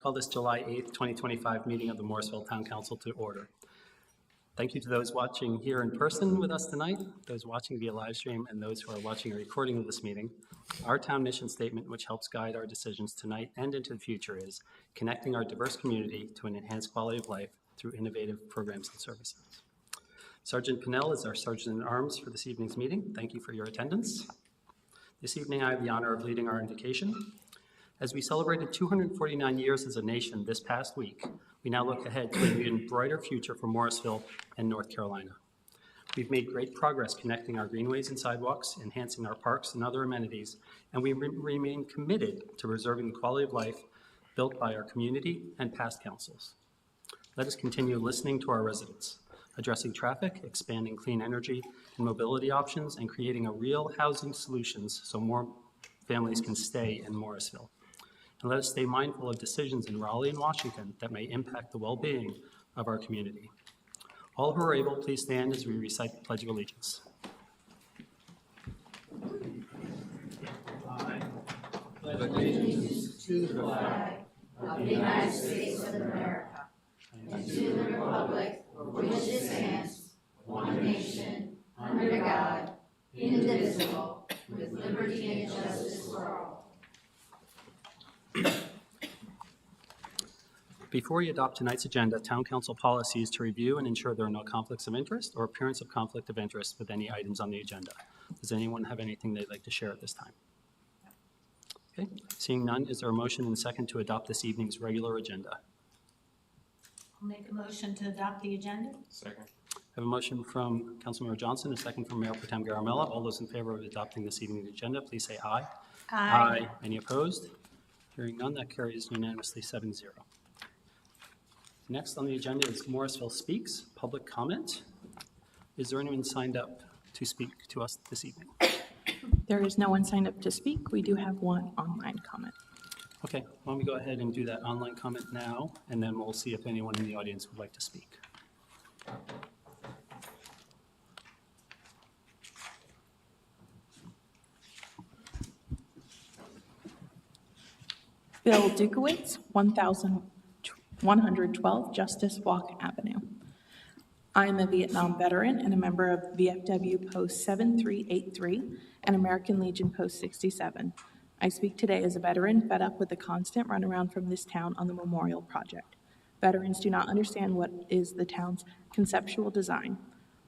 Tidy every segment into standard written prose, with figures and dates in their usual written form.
Call this July 8th, 2025 meeting of the Morrisville Town Council to order. Thank you to those watching here in person with us tonight, those watching via live stream, and those who are watching a recording of this meeting. Our town mission statement, which helps guide our decisions tonight and into the future, is connecting our diverse community to an enhanced quality of life through innovative programs and services. Sergeant Pinnell is our Sergeant at Arms for this evening's meeting. Thank you for your attendance. This evening, I have the honor of leading our invocation. As we celebrated 249 years as a nation this past week, we now look ahead to an even brighter future for Morrisville and North Carolina. We've made great progress connecting our greenways and sidewalks, enhancing our parks and other amenities, and we remain committed to preserving the quality of life built by our community and past councils. Let us continue listening to our residents, addressing traffic, expanding clean energy and mobility options, and creating a real housing solutions so more families can stay in Morrisville. And let us stay mindful of decisions in Raleigh and Washington that may impact the well-being of our community. All who are able, please stand as we recite the Pledge of Allegiance. I pledge allegiance to the flag of the United States of America and to the republic for which it stands, one nation, under God, indivisible, with liberty and justice for all. Before we adopt tonight's agenda, Town Council policy is to review and ensure there are no conflicts of interest or appearance of conflict of interest with any items on the agenda. Does anyone have anything they'd like to share at this time? Okay, seeing none, is there a motion and a second to adopt this evening's regular agenda? I'll make a motion to adopt the agenda. Second. I have a motion from Councilmember Johnson, a second from Mayor Pro Tem Garamella. All those in favor of adopting this evening's agenda, please say aye. Aye. Any opposed? Hearing none, that carries unanimously 7-0. Next on the agenda is Morrisville Speaks, public comment. Is there anyone signed up to speak to us this evening? There is no one signed up to speak. We do have one online comment. Okay, why don't we go ahead and do that online comment now, and then we'll see if anyone in the audience would like to speak. Bill Dukowitz, 1112 Justice Walk Avenue. I am a Vietnam veteran and a member of VFW Post 7383 and American Legion Post 67. I speak today as a veteran fed up with the constant runaround from this town on the memorial project. Veterans do not understand what is the town's conceptual design.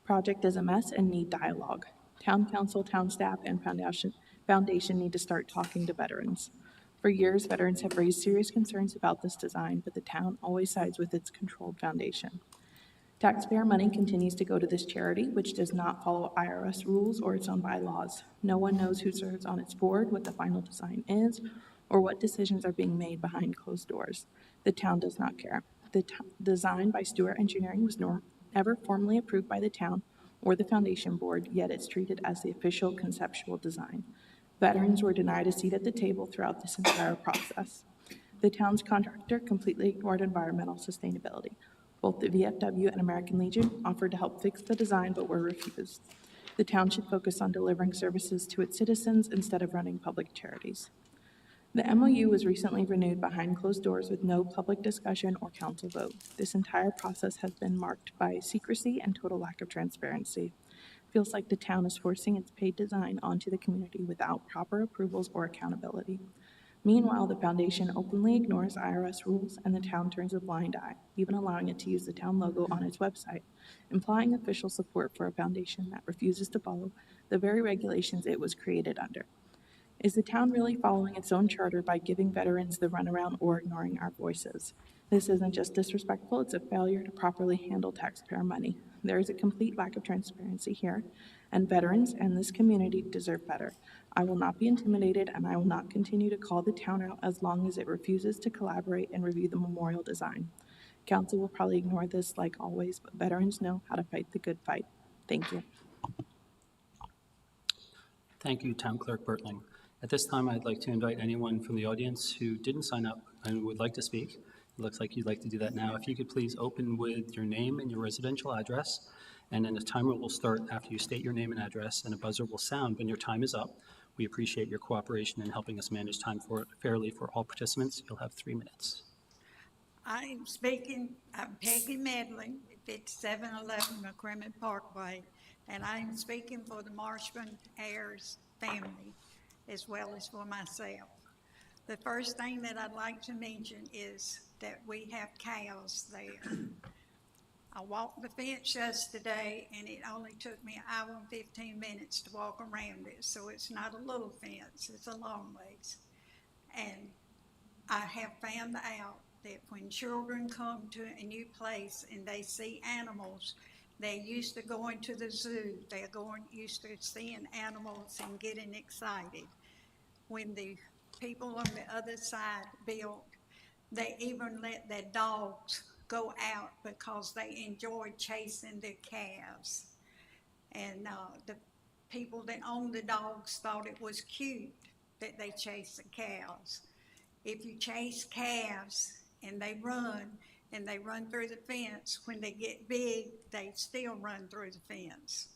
Project is a mess and need dialogue. Town council, town staff, and foundation need to start talking to veterans. For years, veterans have raised serious concerns about this design, but the town always sides with its controlled foundation. Taxpayer money continues to go to this charity, which does not follow IRS rules or its own bylaws. No one knows who serves on its board, what the final design is, or what decisions are being made behind closed doors. The town does not care. The design by Stewart Engineering was never formally approved by the town or the foundation board, yet it's treated as the official conceptual design. Veterans were denied a seat at the table throughout this entire process. The town's contractor completely ignored environmental sustainability. Both the VFW and American Legion offered to help fix the design, but were refused. The town should focus on delivering services to its citizens instead of running public charities. The MOU was recently renewed behind closed doors with no public discussion or council vote. This entire process has been marked by secrecy and total lack of transparency. Feels like the town is forcing its paid design onto the community without proper approvals or accountability. Meanwhile, the foundation openly ignores IRS rules and the town turns a blind eye, even allowing it to use the town logo on its website, implying official support for a foundation that refuses to follow the very regulations it was created under. Is the town really following its own charter by giving veterans the runaround or ignoring our voices? This isn't just disrespectful, it's a failure to properly handle taxpayer money. There is a complete lack of transparency here, and veterans and this community deserve better. I will not be intimidated, and I will not continue to call the town out as long as it refuses to collaborate and review the memorial design. Council will probably ignore this like always, but veterans know how to fight the good fight. Thank you. Thank you, Town Clerk Bertling. At this time, I'd like to invite anyone from the audience who didn't sign up and would like to speak. It looks like you'd like to do that now. If you could please open with your name and your residential address, and then the timer will start after you state your name and address, and a buzzer will sound when your time is up. We appreciate your cooperation in helping us manage time fairly for all participants. You'll have 3 minutes. I'm Peggy Medlin, 5711 McCrimmon Parkway, and I'm speaking for the Marshman Ayers family as well as for myself. The first thing that I'd like to mention is that we have cows there. I walked the fence yesterday and it only took me an hour and 15 minutes to walk around it, so it's not a little fence, it's a long ways. And I have found out that when children come to a new place and they see animals, they're used to going to the zoo, used to seeing animals and getting excited. When the people on the other side built, they even let their dogs go out because they enjoyed chasing their calves. And the people that owned the dogs thought it was cute that they chased the cows. If you chase calves and they run through the fence, when they get big, they still run through the fence.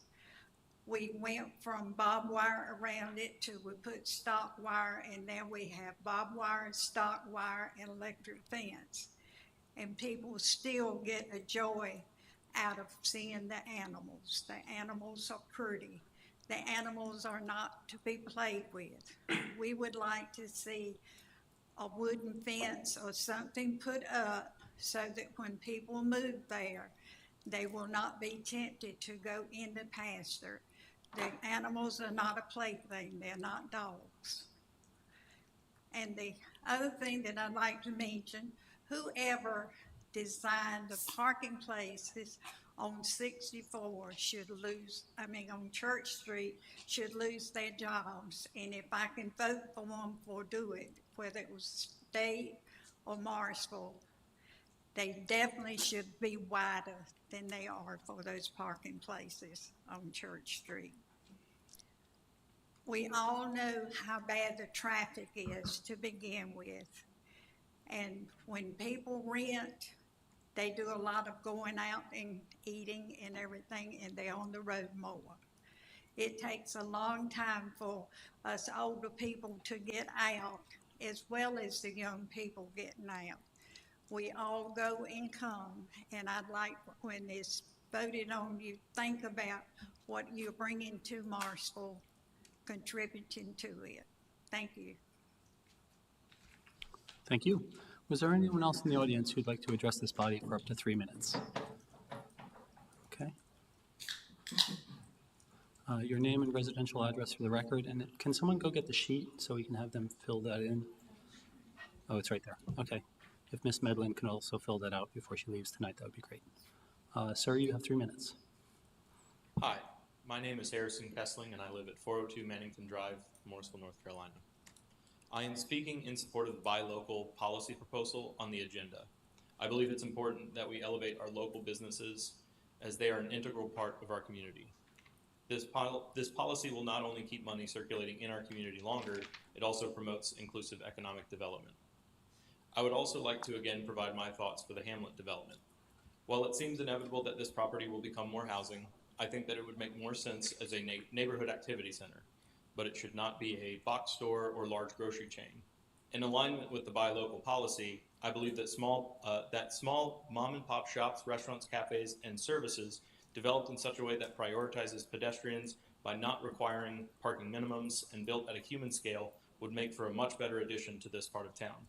We went from barbed wire around it to we put stock wire, and now we have barbed wire, stock wire, and electric fence. And people still get a joy out of seeing the animals. The animals are pretty. The animals are not to be played with. We would like to see a wooden fence or something put up so that when people move there, they will not be tempted to go in the pasture. The animals are not a plaything, they're not dogs. And the other thing that I'd like to mention, whoever designed the parking places on 64 on Church Street should lose their jobs. And if I can vote for one for do it, whether it was state or Morrisville, they definitely should be wider than they are for those parking places on Church Street. We all know how bad the traffic is to begin with. And when people rent, they do a lot of going out and eating and everything, and they're on the road more. It takes a long time for us older people to get out, as well as the young people getting out. We all go and come, and I'd like, when it's voted on, you think about what you're bringing to Morrisville, contributing to it. Thank you. Thank you. Was there anyone else in the audience who'd like to address this body for up to 3 minutes? Okay. Your name and residential address for the record, and can someone go get the sheet so we can have them fill that in? Oh, it's right there. Okay. If Ms. Medlin can also fill that out before she leaves tonight, that would be great. Sir, you have 3 minutes. Hi, my name is Harrison Kessling, and I live at 402 Mannington Drive, Morrisville, North Carolina. I am speaking in support of the buy local policy proposal on the agenda. I believe it's important that we elevate our local businesses as they are an integral part of our community. This policy will not only keep money circulating in our community longer, it also promotes inclusive economic development. I would also like to again provide my thoughts for the Hamlet development. While it seems inevitable that this property will become more housing, I think that it would make more sense as a neighborhood activity center, but it should not be a box store or large grocery chain. In alignment with the buy local policy, I believe that small mom and pop shops, restaurants, cafes, and services developed in such a way that prioritizes pedestrians by not requiring parking minimums and built at a human scale would make for a much better addition to this part of town.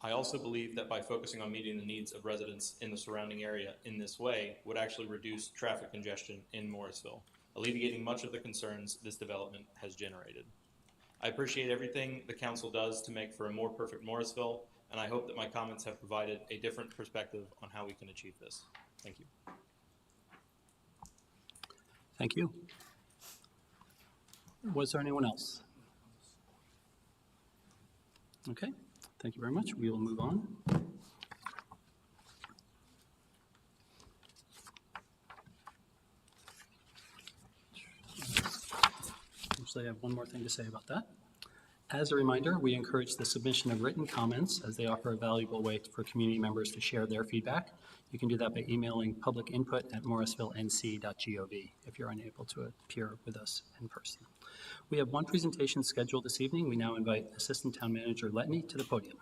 I also believe that by focusing on meeting the needs of residents in the surrounding area in this way would actually reduce traffic congestion in Morrisville, alleviating much of the concerns this development has generated. I appreciate everything the council does to make for a more perfect Morrisville, and I hope that my comments have provided a different perspective on how we can achieve this. Thank you. Thank you. Was there anyone else? Okay, thank you very much. We will move on. Actually, I have one more thing to say about that. As a reminder, we encourage the submission of written comments as they offer a valuable way for community members to share their feedback. You can do that by emailing publicinput@morrisvillenc.gov if you're unable to appear with us in person. We have one presentation scheduled this evening. We now invite Assistant Town Manager Letney to the podium.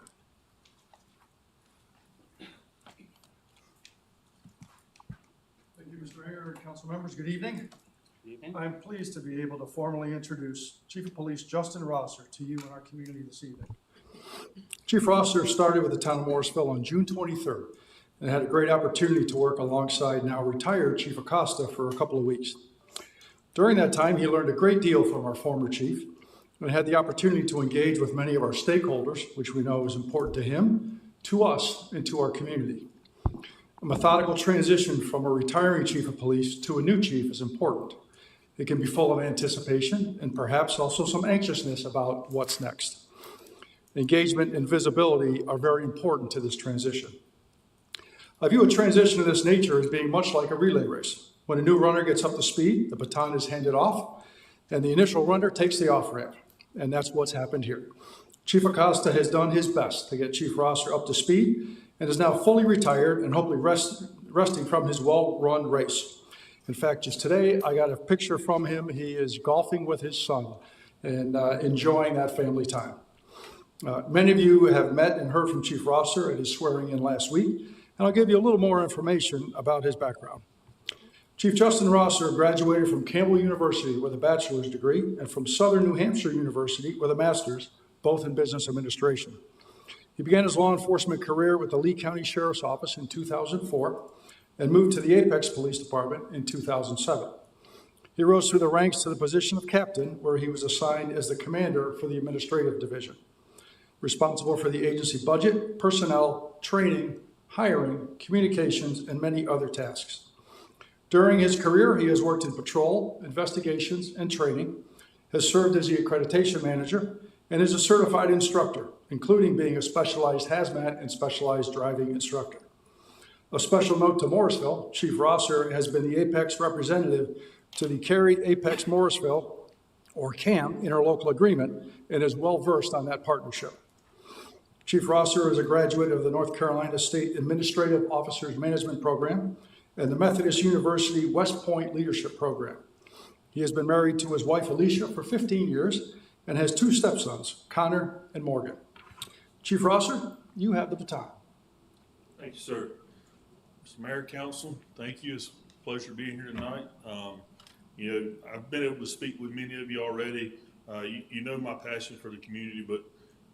Mayor, council members, good evening. Good evening. I'm pleased to be able to formally introduce Chief of Police Justin Rosser to you and our community this evening. Chief Rosser started with the town of Morrisville on June 23rd and had a great opportunity to work alongside now retired Chief Acosta for a couple of weeks. During that time, he learned a great deal from our former chief and had the opportunity to engage with many of our stakeholders, which we know is important to him, to us, and to our community. A methodical transition from a retiring chief of police to a new chief is important. It can be full of anticipation and perhaps also some anxiousness about what's next. Engagement and visibility are very important to this transition. I view a transition of this nature as being much like a relay race. When a new runner gets up to speed, the baton is handed off, and the initial runner takes the off-ramp, and that's what's happened here. Chief Acosta has done his best to get Chief Rosser up to speed and is now fully retired and hopefully resting from his well-run race. In fact, just today, I got a picture from him. He is golfing with his son and enjoying that family time. Many of you have met and heard from Chief Rosser at his swearing in last week, and I'll give you a little more information about his background. Chief Justin Rosser graduated from Campbell University with a bachelor's degree and from Southern New Hampshire University with a master's, both in business administration. He began his law enforcement career with the Lee County Sheriff's Office in 2004 and moved to the Apex Police Department in 2007. He rose through the ranks to the position of captain, where he was assigned as the commander for the administrative division, responsible for the agency budget, personnel, training, hiring, communications, and many other tasks. During his career, he has worked in patrol, investigations, and training, has served as the accreditation manager, and is a certified instructor, including being a specialized hazmat and specialized driving instructor. A special note to Morrisville, Chief Rosser has been the Apex representative to the Cary Apex Morrisville, or CAM, interlocal agreement, and is well-versed on that partnership. Chief Rosser is a graduate of the North Carolina State Administrative Officers Management Program and the Methodist University West Point Leadership Program. He has been married to his wife Alicia for 15 years and has two stepsons, Connor and Morgan. Chief Rosser, you have the baton. Thank you, sir. Mr. Mayor, Council, thank you. It's a pleasure being here tonight. I've been able to speak with many of you already. You know my passion for the community, but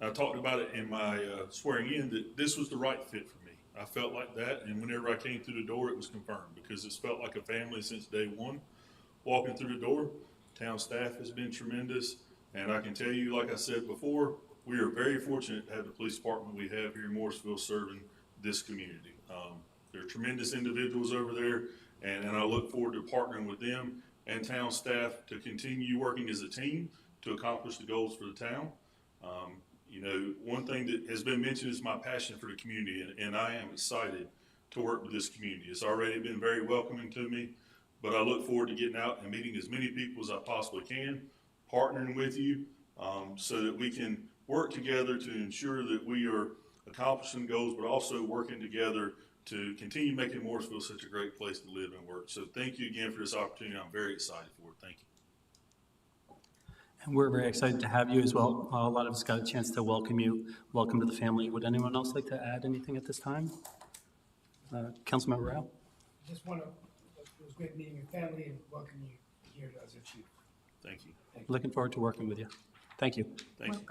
I talked about it in my swearing in that this was the right fit for me. I felt like that, and whenever I came through the door, it was confirmed because it's felt like a family since day one. Walking through the door, town staff has been tremendous, and I can tell you, like I said before, we are very fortunate to have the police department we have here in Morrisville serving this community. They're tremendous individuals over there, and I look forward to partnering with them and town staff to continue working as a team to accomplish the goals for the town. One thing that has been mentioned is my passion for the community, and I am excited to work with this community. It's already been very welcoming to me, but I look forward to getting out and meeting as many people as I possibly can, partnering with you so that we can work together to ensure that we are accomplishing goals, but also working together to continue making Morrisville such a great place to live and work. So thank you again for this opportunity. I'm very excited for it. Thank you. And we're very excited to have you as well. A lot of us got a chance to welcome you. Welcome to the family. Would anyone else like to add anything at this time? Councilmember Rao? Just want to, it was great meeting your family and welcome you here as a chief. Thank you. Looking forward to working with you. Thank you. Thank you.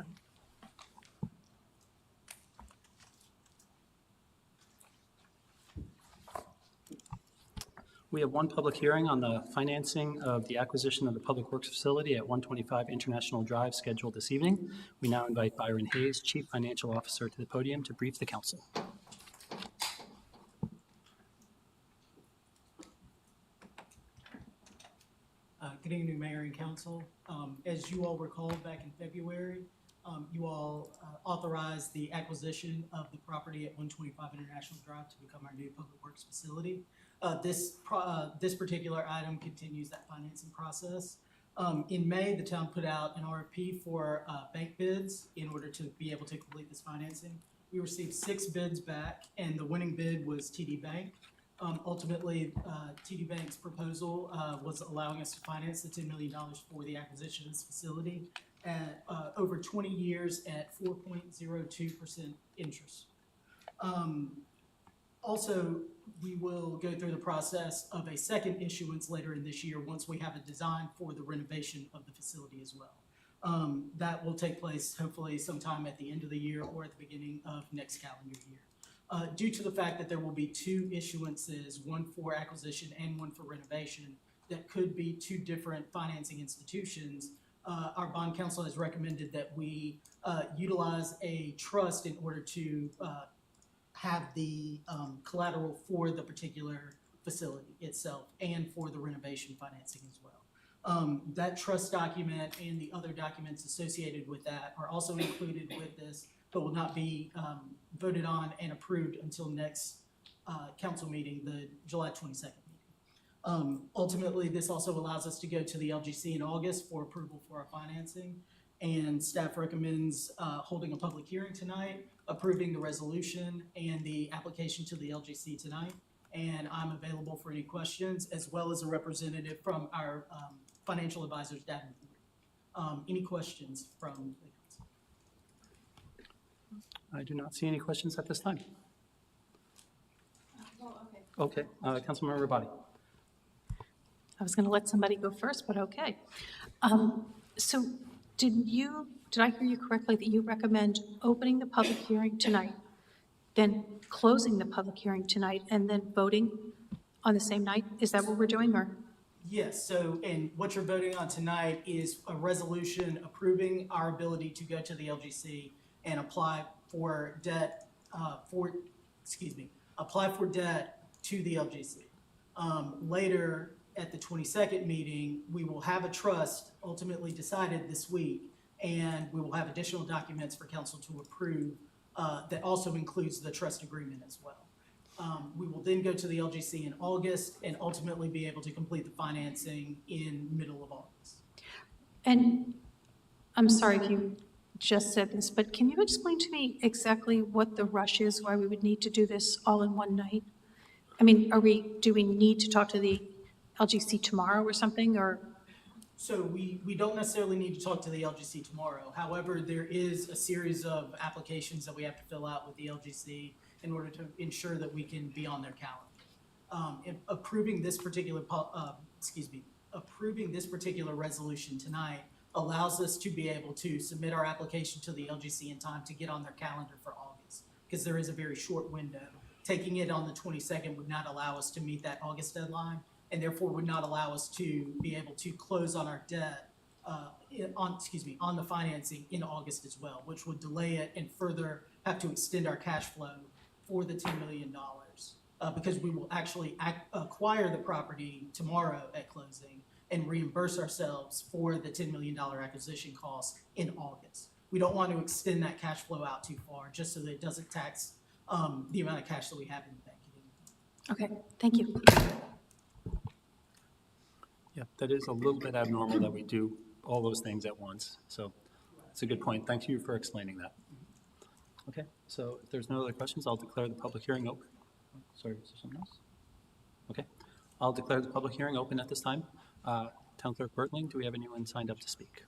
We have one public hearing on the financing of the acquisition of the Public Works facility at 125 International Drive scheduled this evening. We now invite Byron Hayes, Chief Financial Officer, to the podium to brief the council. Good evening, Mayor and Council. As you all recall, back in February, you all authorized the acquisition of the property at 125 International Drive to become our new Public Works facility. This particular item continues that financing process. In May, the town put out an RFP for bank bids in order to be able to complete this financing. We received 6 bids back, and the winning bid was TD Bank. Ultimately, TD Bank's proposal was allowing us to finance the $10 million for the acquisition of this facility at over 20 years at 4.02% interest. Also, we will go through the process of a second issuance later in this year, once we have a design for the renovation of the facility as well. That will take place hopefully sometime at the end of the year or at the beginning of next calendar year. Due to the fact that there will be two issuances, one for acquisition and one for renovation, that could be two different financing institutions, our bond counsel has recommended that we utilize a trust in order to have the collateral for the particular facility itself and for the renovation financing as well. That trust document and the other documents associated with that are also included with this, but will not be voted on and approved until next council meeting, the July 22nd meeting. Ultimately, this also allows us to go to the LGC in August for approval for our financing. And staff recommends holding a public hearing tonight, approving the resolution and the application to the LGC tonight. And I'm available for any questions, as well as a representative from our financial advisors, Davenport. Any questions from the council? I do not see any questions at this time. Okay, Councilmember Rabati. I was going to let somebody go first, but okay. So did I hear you correctly that you recommend opening the public hearing tonight, then closing the public hearing tonight, and then voting on the same night? Is that what we're doing, or? Yes, so, and what you're voting on tonight is a resolution approving our ability to go to the LGC and apply for debt, apply for debt to the LGC. Later, at the 22nd meeting, we will have a trust ultimately decided this week, and we will have additional documents for council to approve that also includes the trust agreement as well. We will then go to the LGC in August and ultimately be able to complete the financing in middle of August. And I'm sorry if you just said this, but can you explain to me exactly what the rush is, why we would need to do this all in one night? I mean, do we need to talk to the LGC tomorrow or something, or? So we don't necessarily need to talk to the LGC tomorrow. However, there is a series of applications that we have to fill out with the LGC in order to ensure that we can be on their calendar. Approving this particular resolution tonight allows us to be able to submit our application to the LGC in time to get on their calendar for August, because there is a very short window. Taking it on the 22nd would not allow us to meet that August deadline, and therefore would not allow us to be able to close on our debt, on the financing in August as well, which would delay it and further have to extend our cash flow for the $10 million, because we will actually acquire the property tomorrow at closing and reimburse ourselves for the $10 million acquisition cost in August. We don't want to extend that cash flow out too far, just so that it doesn't tax the amount of cash that we have in the bank. Okay, thank you. Yeah, that is a little bit abnormal that we do all those things at once. So it's a good point. Thank you for explaining that. Okay, so if there's no other questions, I'll declare the public hearing open. Sorry, is there something else? Okay, I'll declare the public hearing open at this time. Town Clerk Bertling, do we have anyone signed up to speak?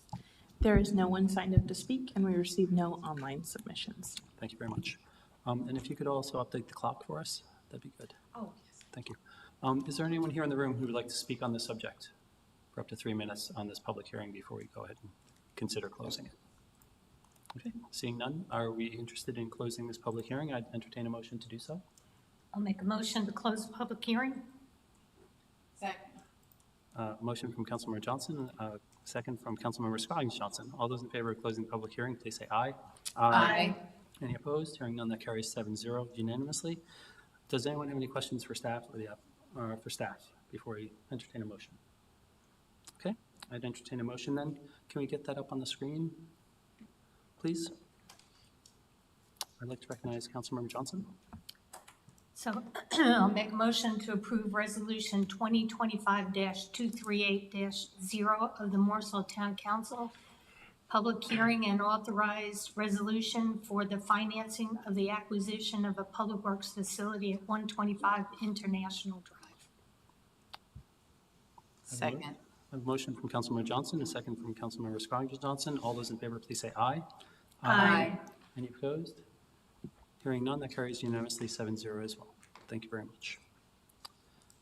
There is no one signed up to speak, and we received no online submissions. Thank you very much. And if you could also update the clock for us, that'd be good. Oh, yes. Thank you. Is there anyone here in the room who would like to speak on this subject for up to 3 minutes on this public hearing before we go ahead and consider closing it? Okay, seeing none, are we interested in closing this public hearing? I'd entertain a motion to do so. I'll make a motion to close the public hearing. Second. Motion from Councilmember Johnson, second from Councilmember Scroggins Johnson. All those in favor of closing the public hearing, please say aye. Aye. Any opposed? Hearing none, that carries 7-0 unanimously. Does anyone have any questions for staff or staff before we entertain a motion? Okay, I'd entertain a motion then. Can we get that up on the screen, please? I'd like to recognize Councilmember Johnson. So I'll make a motion to approve Resolution 2025-238-0 of the Morrisville Town Council, public hearing and authorized resolution for the financing of the acquisition of a public works facility at 125 International Drive. Second. I have a motion from Councilmember Johnson, a second from Councilmember Scroggins Johnson. All those in favor, please say aye. Aye. Any opposed? Hearing none, that carries unanimously 7-0 as well. Thank you very much.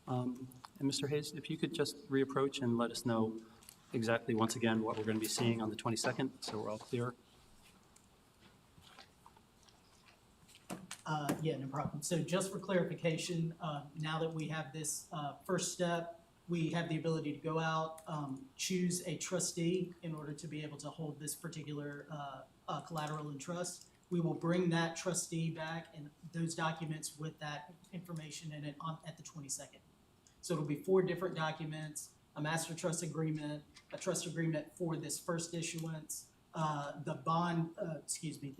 And Mr. Hayes, if you could just reapproach and let us know exactly, once again, what we're going to be seeing on the 22nd, so we're all clear. Yeah, no problem. So just for clarification, now that we have this first step, we have the ability to go out, choose a trustee in order to be able to hold this particular collateral in trust. We will bring that trustee back and those documents with that information in it at the 22nd. So it'll be 4 different documents, a master trust agreement, a trust agreement for this first issuance, the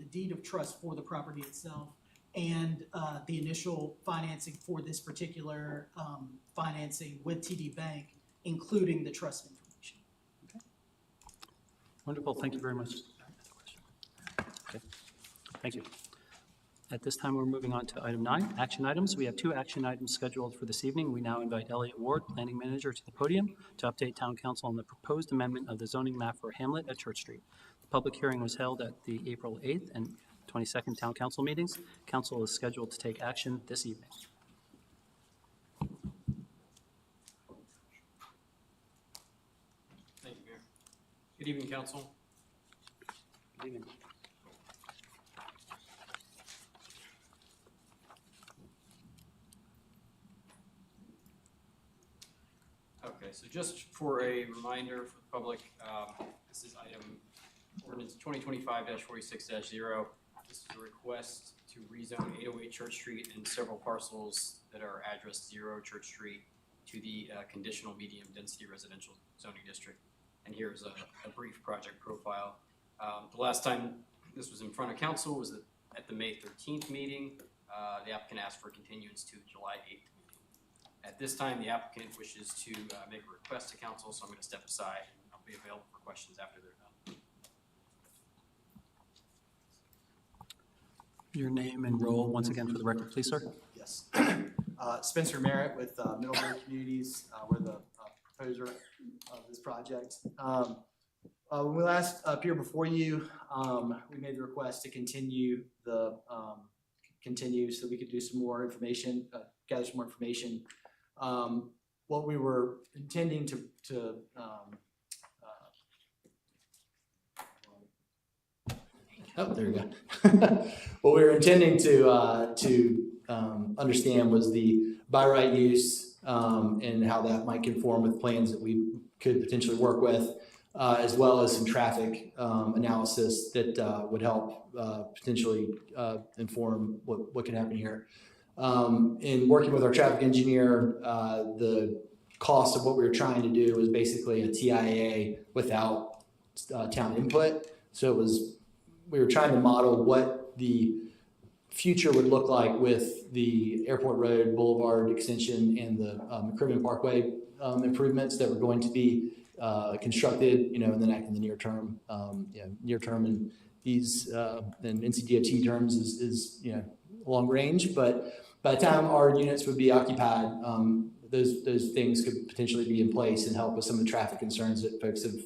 deed of trust for the property itself, and the initial financing for this particular financing with TD Bank, including the trust information. Wonderful, thank you very much. Okay. Thank you. At this time, we're moving on to item 9, action items. We have 2 action items scheduled for this evening. We now invite Elliot Ward, Planning Manager, to the podium to update Town Council on the proposed amendment of the zoning map for Hamlet at Church Street. The public hearing was held at the April 8th and 22nd Town Council meetings. Council is scheduled to take action this evening. Thank you, Mayor. Good evening, Council. Good evening. Okay, so just for a reminder for the public, this is item ordinance 2025-46-0. This is a request to rezone 808 Church Street and several parcels that are addressed 0 Church Street to the conditional medium density residential zoning district. And here's a brief project profile. The last time this was in front of council was at the May 13th meeting. The applicant asked for continuance to July 8th meeting. At this time, the applicant wishes to make a request to council, so I'm going to step aside and I'll be available for questions after they're done. Your name and role, once again, for the record, please, sir. Yes. Spencer Merritt with Middlebury Communities. We're the proposer of this project. When we last appeared before you, we made the request to continue so we could do some more information, gather some more information. What we were intending to oh, there we go. What we were intending to understand was the by right use and how that might conform with plans that we could potentially work with, as well as some traffic analysis that would help potentially inform what can happen here. In working with our traffic engineer, the cost of what we were trying to do was basically a TIA without town input. So we were trying to model what the future would look like with the Airport Road Boulevard extension and the McCrimmon Parkway improvements that were going to be constructed, in the near term. Near term in these in NCDOT terms is long range, but by the time our units would be occupied, those things could potentially be in place and help with some of the traffic concerns that folks have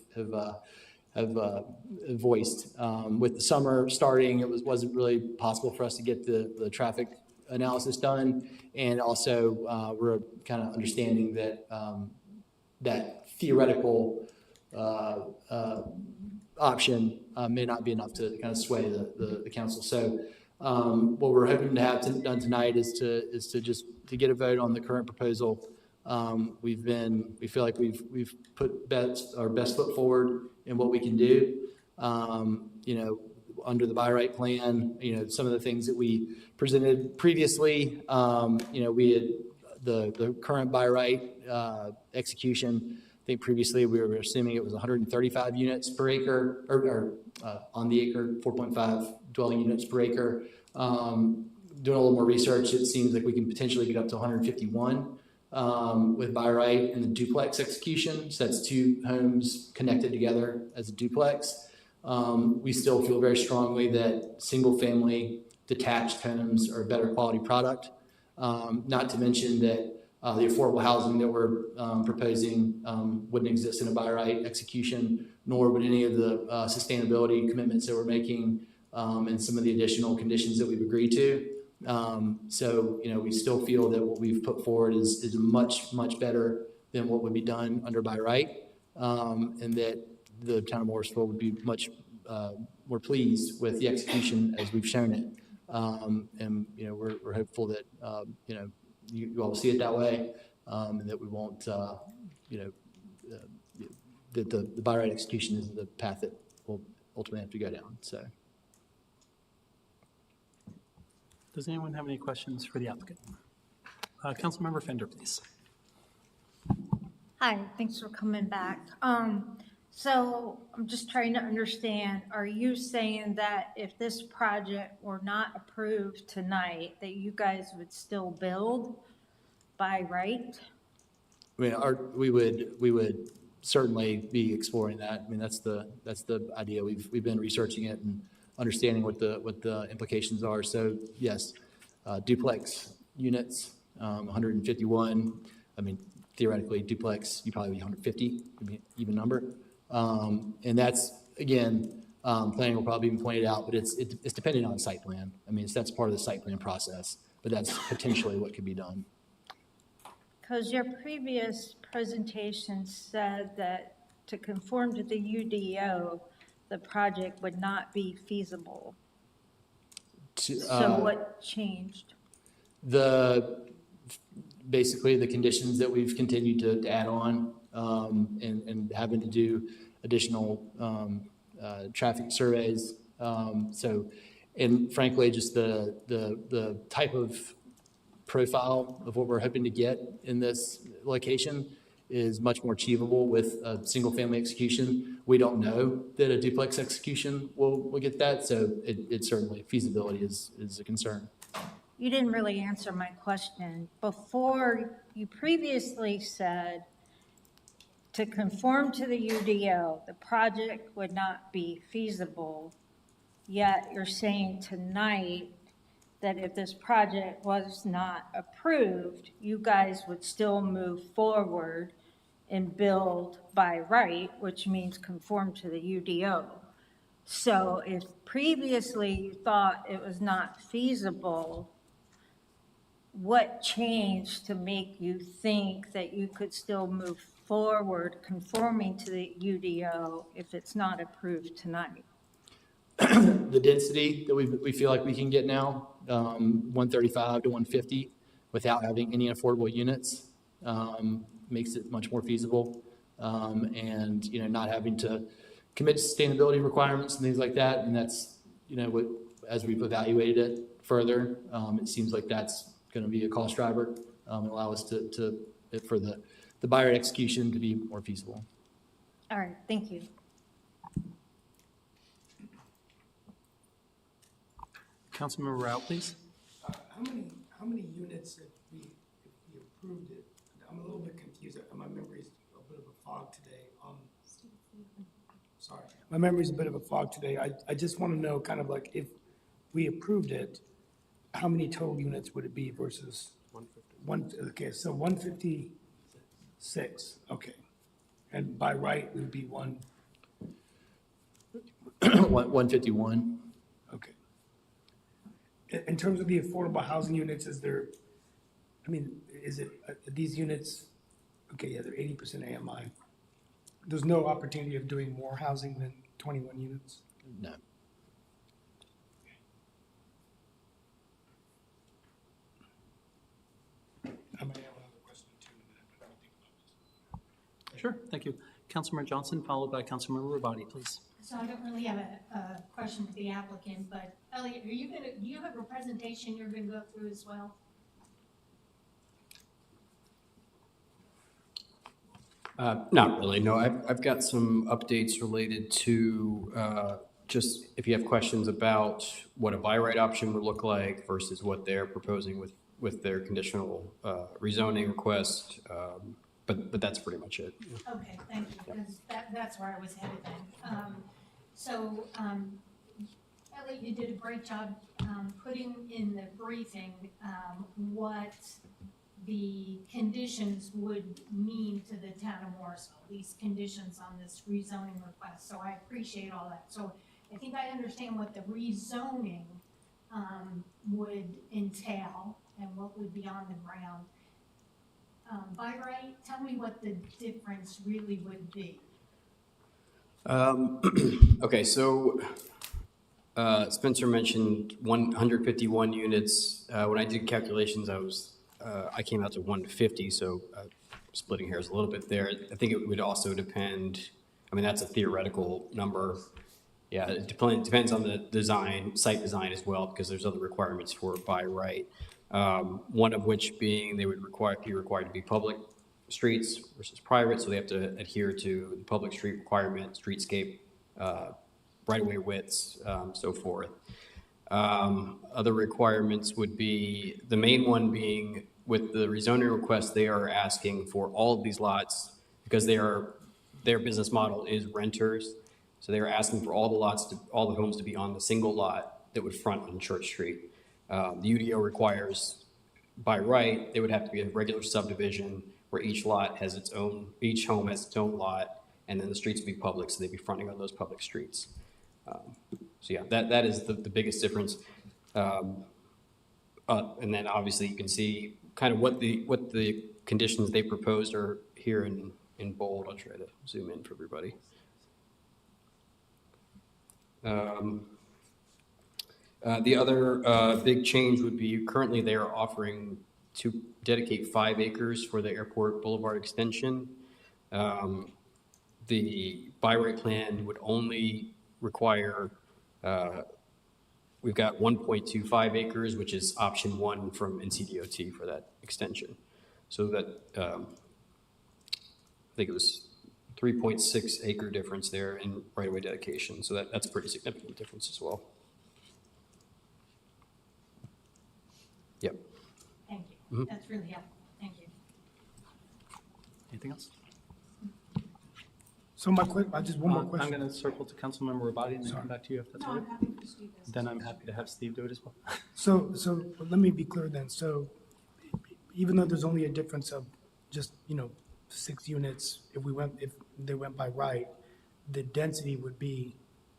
voiced. With the summer starting, it wasn't really possible for us to get the traffic analysis done, and also we're kind of understanding that that theoretical option may not be enough to kind of sway the council. So what we're hoping to have done tonight is to just get a vote on the current proposal. We feel like we've put our best foot forward in what we can do. Under the by right plan, some of the things that we presented previously, we had the current by right execution. I think previously we were assuming it was 135 units per acre, or on the acre, 4.5 dwelling units per acre. Doing a little more research, it seems like we can potentially get up to 151 with by right and the duplex execution. So that's 2 homes connected together as a duplex. We still feel very strongly that single family detached homes are a better quality product. Not to mention that the affordable housing that we're proposing wouldn't exist in a by right execution, nor would any of the sustainability commitments that we're making and some of the additional conditions that we've agreed to. So, we still feel that what we've put forward is much, much better than what would be done under by right. And that the town of Morrisville would be much more pleased with the execution as we've shown it. And, we're hopeful that, you all see it that way, and that we won't, that the by right execution is the path that we'll ultimately have to go down, so. Does anyone have any questions for the applicant? Councilmember Fender, please. Hi, thanks for coming back. So I'm just trying to understand, are you saying that if this project were not approved tonight, that you guys would still build by right? I mean, we would certainly be exploring that. I mean, that's the idea. We've been researching it and understanding what the implications are. So yes, duplex units, 151. I mean, theoretically, duplex, you probably be 150, could be an even number. And that's, again, planning will probably be pointed out, but it's dependent on site plan. I mean, that's part of the site plan process, but that's potentially what could be done. Because your previous presentation said that to conform to the UDO, the project would not be feasible. So what changed? Basically the conditions that we've continued to add on, and having to do additional traffic surveys. And frankly, just the type of profile of what we're hoping to get in this location is much more achievable with a single family execution. We don't know that a duplex execution will get that, so it certainly, feasibility is a concern. You didn't really answer my question. Before, you previously said to conform to the UDO, the project would not be feasible, yet you're saying tonight that if this project was not approved, you guys would still move forward and build by right, which means conform to the UDO. So if previously you thought it was not feasible, what changed to make you think that you could still move forward conforming to the UDO if it's not approved tonight? The density that we feel like we can get now, 135 to 150, without having any affordable units, makes it much more feasible. And, not having to commit to sustainability requirements and things like that. And that's, what, as we've evaluated it further, it seems like that's going to be a cost driver, and allow us for the buyer execution to be more feasible. All right, thank you. Councilmember Rao, please. How many units if we approved it? I'm a little bit confused. My memory's a bit of a fog today. Sorry, my memory's a bit of a fog today. I just want to know, kind of like, if we approved it, how many total units would it be versus 150? Okay, so 156. Okay, and by right it would be 151. Okay. In terms of the affordable housing units, is it these units, okay, yeah, they're 80% AMI. There's no opportunity of doing more housing than 21 units? No. I may have another question too. But let me think about this. Sure, thank you. Councilmember Johnson, followed by Councilmember Rabadi, please. So I don't really have a question for the applicant, but Elliot, do you have a presentation you're gonna go through as well? Not really, no. I've got some updates related to just if you have questions about what a by right option would look like versus what they're proposing with their conditional rezoning request. But that's pretty much it. Okay, thank you, because that's where I was headed then. Elliot, you did a great job putting in the briefing what the conditions would mean to the town of Morrisville, these conditions on this rezoning request. So I appreciate all that. So I think I understand what the rezoning would entail and what would be on the ground. By right, tell me what the difference really would be. Okay, so Spencer mentioned 151 units. When I did calculations, I came out to 150, so splitting hairs a little bit there. I think it would also depend, I mean, that's a theoretical number. Yeah, it depends on the design, site design as well, because there's other requirements for by right. One of which being they would be required to be public streets versus private, so they have to adhere to the public street requirement, streetscape, right-of-way widths, so forth. Other requirements would be, the main one being with the rezoning request, they are asking for all of these lots, because their business model is renters, so they are asking for all the lots, all the homes to be on the single lot that would front on Church Street. The UDO requires, by right, they would have to be a regular subdivision where each lot has its own, each home has its own lot, and then the streets would be public, so they'd be fronting on those public streets. So yeah, that is the biggest difference. And then obviously you can see kind of what the conditions they proposed are here in bold. I'll try to zoom in for everybody. The other big change would be currently they are offering to dedicate 5 acres for the Airport Boulevard extension. The by right plan would only require, we've got 1.25 acres, which is option 1 from NCDOT for that extension. So that, I think it was 3.6 acre difference there in right-of-way dedication. So that's a pretty significant difference as well. Yep. Thank you. That's really helpful. Thank you. Anything else? So I just one more I'm question. going to circle to Councilmember Rabati and then come back to you if that's all right. happy for Steve. Then I'm happy to have Steve do it as well. So let me be clear then. So even though there's only a difference of just, 6 units, if they went by right, the density would be,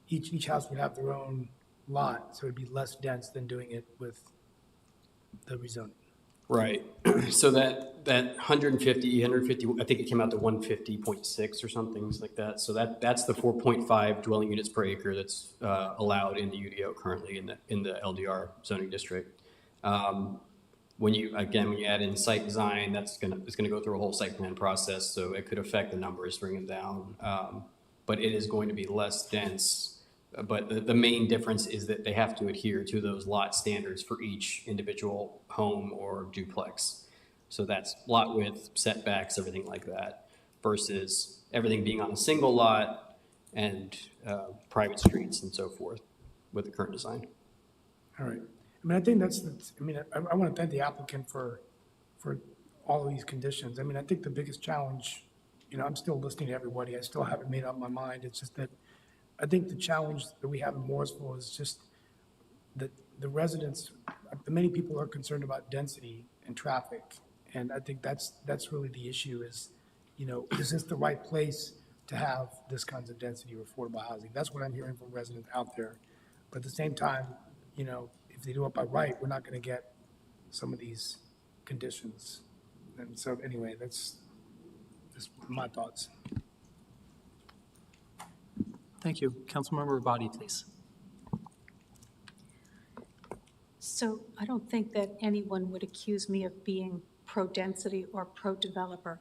each house would have their own lot, so it'd be less dense than doing it with the rezoning. Right. So that 150, I think it came out to 150.6 or something like that. So that's the 4.5 dwelling units per acre that's allowed in the UDO currently in the LDR zoning district. When you add in site design, it's gonna go through a whole site plan process, so it could affect the numbers, bring them down. But it is going to be less dense. But the main difference is that they have to adhere to those lot standards for each individual home or duplex. So that's lot width, setbacks, everything like that, versus everything being on a single lot and private streets and so forth with the current design. All right. I mean, I think I want to thank the applicant for all of these conditions. I mean, I think the biggest challenge, I'm still listening to everybody. I still haven't made up my mind. It's just that I think the challenge that we have in Morrisville is just that the residents, many people are concerned about density and traffic. And I think that's really the issue is, is this the right place to have this kinds of density or affordable housing? That's what I'm hearing from residents out there. But at the same time, if they do it by right, we're not going to get some of these conditions. And so anyway, that's just my thoughts. Thank you. Councilmember Rabati, please. So I don't think that anyone would accuse me of being pro-density or pro-developer,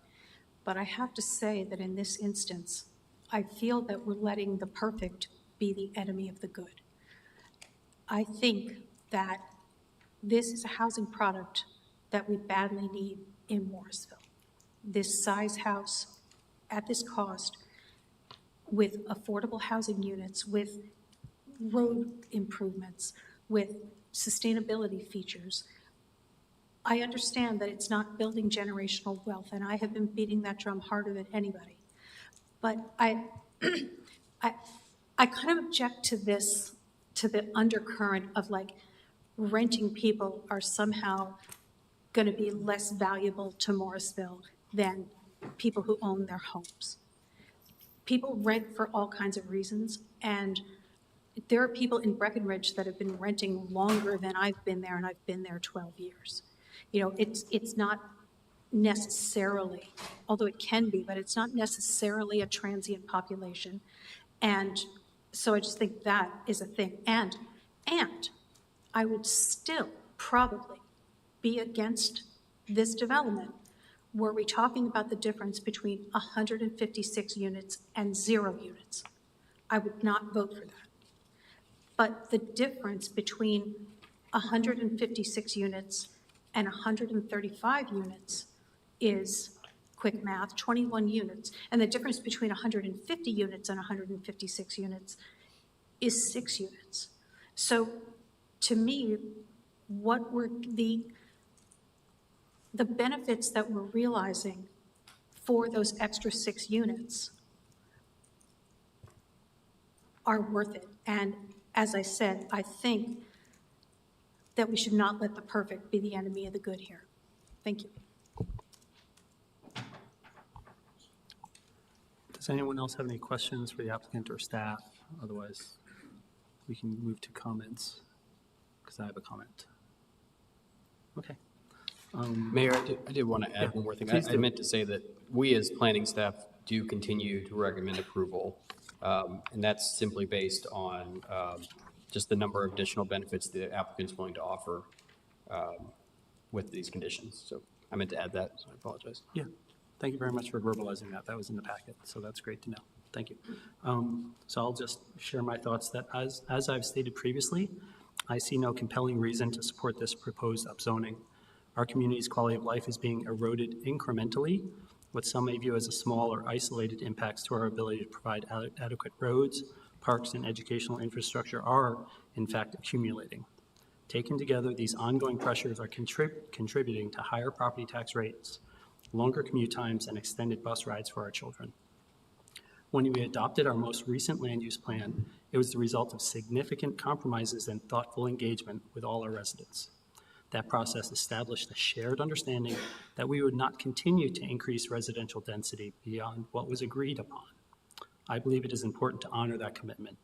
but I have to say that in this instance, I feel that we're letting the perfect be the enemy of the good. I think that this is a housing product that we badly need in Morrisville. This size house at this cost with affordable housing units, with road improvements, with sustainability features. I understand that it's not building generational wealth, and I have been beating that drum harder than anybody. But I kind of object to this, to the undercurrent of like renting people are somehow going to be less valuable to Morrisville than people who own their homes. People rent for all kinds of reasons, and there are people in Breckenridge that have been renting longer than I've been there, and I've been there 12 years. You know, it's not necessarily, although it can be, but it's not necessarily a transient population. And so I just think that is a thing. And I would still probably be against this development were we talking about the difference between 156 units and 0 units. I would not vote for that. But the difference between 156 units and 135 units is, quick math, 21 units. And the difference between 150 units and 156 units is 6 units. So to me, what were the benefits that we're realizing for those extra 6 units are worth it. And as I said, I think that we should not let the perfect be the enemy of the good here. Thank you. Does anyone else have any questions for the applicant or staff? Otherwise, we can move to comments, because I have a comment. Okay. Mayor, I did want to add one more thing. I meant to say that we as planning staff do continue to recommend approval. And that's simply based on just the number of additional benefits the applicant's willing to offer with these conditions. So I meant to add that, so I apologize. Yeah, thank you very much for verbalizing that. That was in the packet, so that's great to know. Thank you. So I'll just share my thoughts that as I've stated previously, I see no compelling reason to support this proposed upzoning. Our community's quality of life is being eroded incrementally, what some may view as a small or isolated impacts to our ability to provide adequate roads, parks, and educational infrastructure are, in fact, accumulating. Taken together, these ongoing pressures are contributing to higher property tax rates, longer commute times, and extended bus rides for our children. When we adopted our most recent land use plan, it was the result of significant compromises and thoughtful engagement with all our residents. That process established a shared understanding that we would not continue to increase residential density beyond what was agreed upon. I believe it is important to honor that commitment.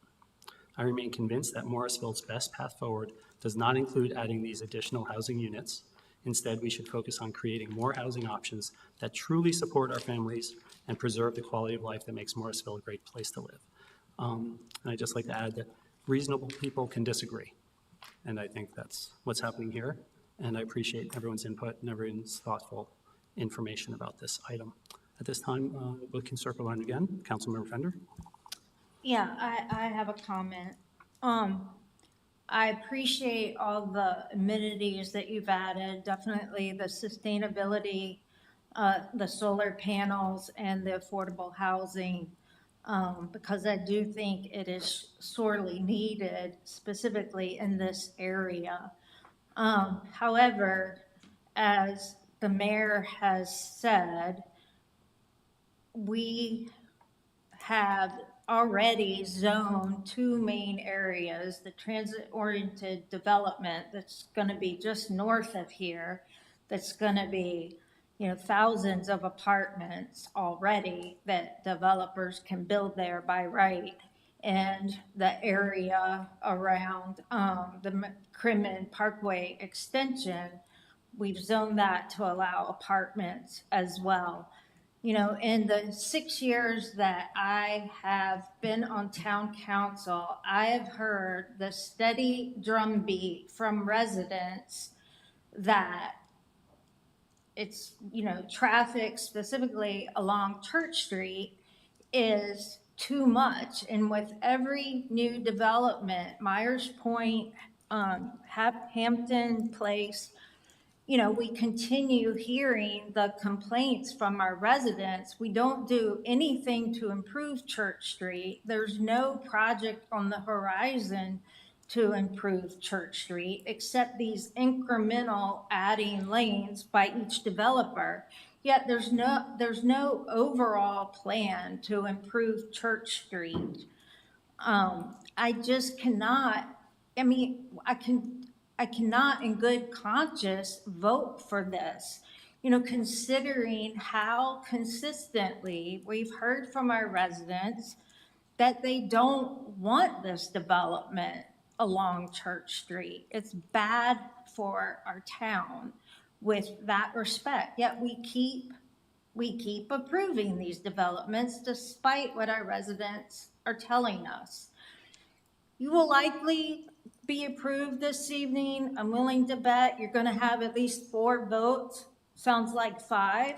I remain convinced that Morrisville's best path forward does not include adding these additional housing units. Instead, we should focus on creating more housing options that truly support our families and preserve the quality of life that makes Morrisville a great place to live. And I'd just like to add that reasonable people can disagree. And I think that's what's happening here. And I appreciate everyone's input and everyone's thoughtful information about this item. At this time, we can circle on again. Councilmember Fender. Yeah, I have a comment. I appreciate all the amenities that you've added, definitely the sustainability, the solar panels, and the affordable housing, because I do think it is sorely needed, specifically in this area. However, as the mayor has said, we have already zoned 2 main areas, the transit-oriented development that's going to be just north of here, that's going to be, you know, thousands of apartments already that developers can build there by right, and the area around the Crimmon Parkway extension, we've zoned that to allow apartments as well. You know, in the 6 years that I have been on town council, I have heard the steady drumbeat from residents that it's, you know, traffic specifically along Church Street is too much. And with every new development, Myers Point, Hampton Place, you know, we continue hearing the complaints from our residents. We don't do anything to improve Church Street. There's no project on the horizon to improve Church Street except these incremental adding lanes by each developer. Yet there's no overall plan to improve Church Street. I just cannot, I mean, I cannot in good conscience vote for this. You know, considering how consistently we've heard from our residents that they don't want this development along Church Street. It's bad for our town with that respect, yet we keep approving these developments despite what our residents are telling us. You will likely be approved this evening. I'm willing to bet you're gonna have at least 4 votes, sounds like 5.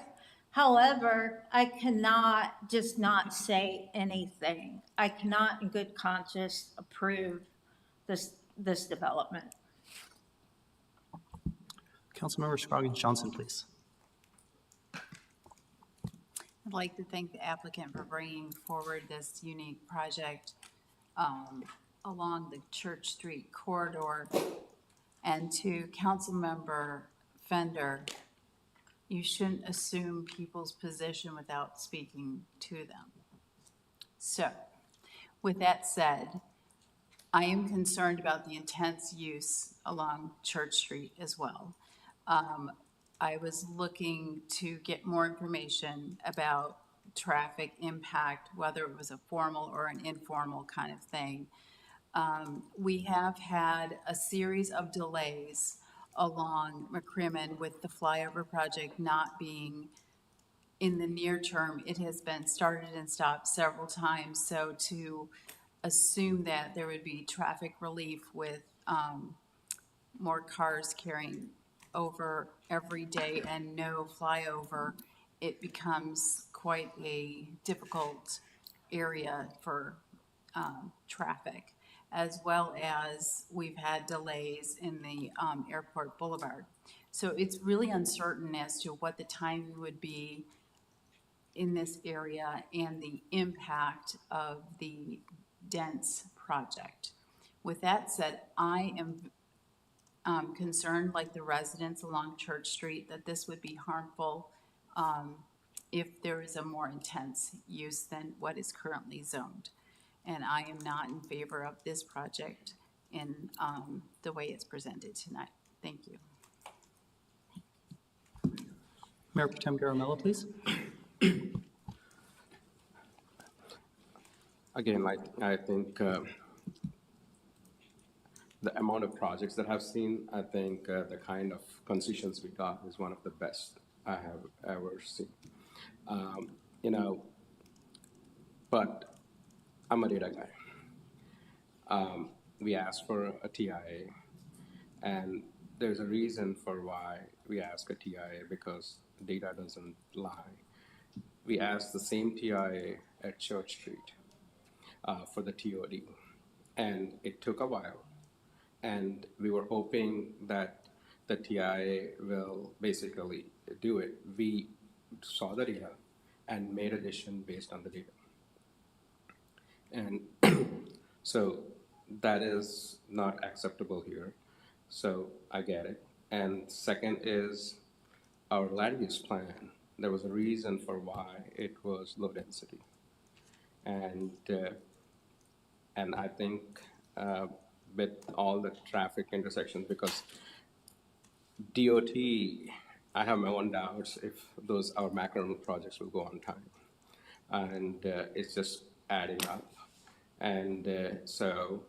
However, I cannot just not say anything. I cannot in good conscience approve this development. Councilmember Scroggins Johnson, please. I'd like to thank the applicant for bringing forward this unique project along the Church Street corridor. And to Councilmember Fender, you shouldn't assume people's position without speaking to them. So, with that said, I am concerned about the intense use along Church Street as well. I was looking to get more information about traffic impact, whether it was a formal or an informal kind of thing. We have had a series of delays along McCrimmon with the flyover project not being in the near term. It has been started and stopped several times, so to assume that there would be traffic relief with more cars carrying over every day and no flyover, it becomes quite a difficult area for traffic, as well as we've had delays in the Airport Boulevard. So it's really uncertain as to what the timing would be in this area and the impact of the dense project. With that said, I am concerned, like the residents along Church Street, that this would be harmful if there is a more intense use than what is currently zoned. And I am not in favor of this project in the way it's presented tonight. Thank you. Mayor Pro Tem Garamella, please. Again, I think the amount of projects that I've seen, I think the kind of concessions we got is one of the best I have ever seen. But I'm a data guy. We asked for a TIA, and there's a reason for why we ask a TIA, because data doesn't lie. We asked the same TIA at Church Street for the TOD, and it took a while. And we were hoping that the TIA will basically do it. We saw the data and made a decision based on the data. And so that is not acceptable here. So I get it. And second is our land use plan. There was a reason for why it was low density. And I think with all the traffic intersections, because DOT, I have my own doubts if our macro projects will go on time. And it's just adding up. And so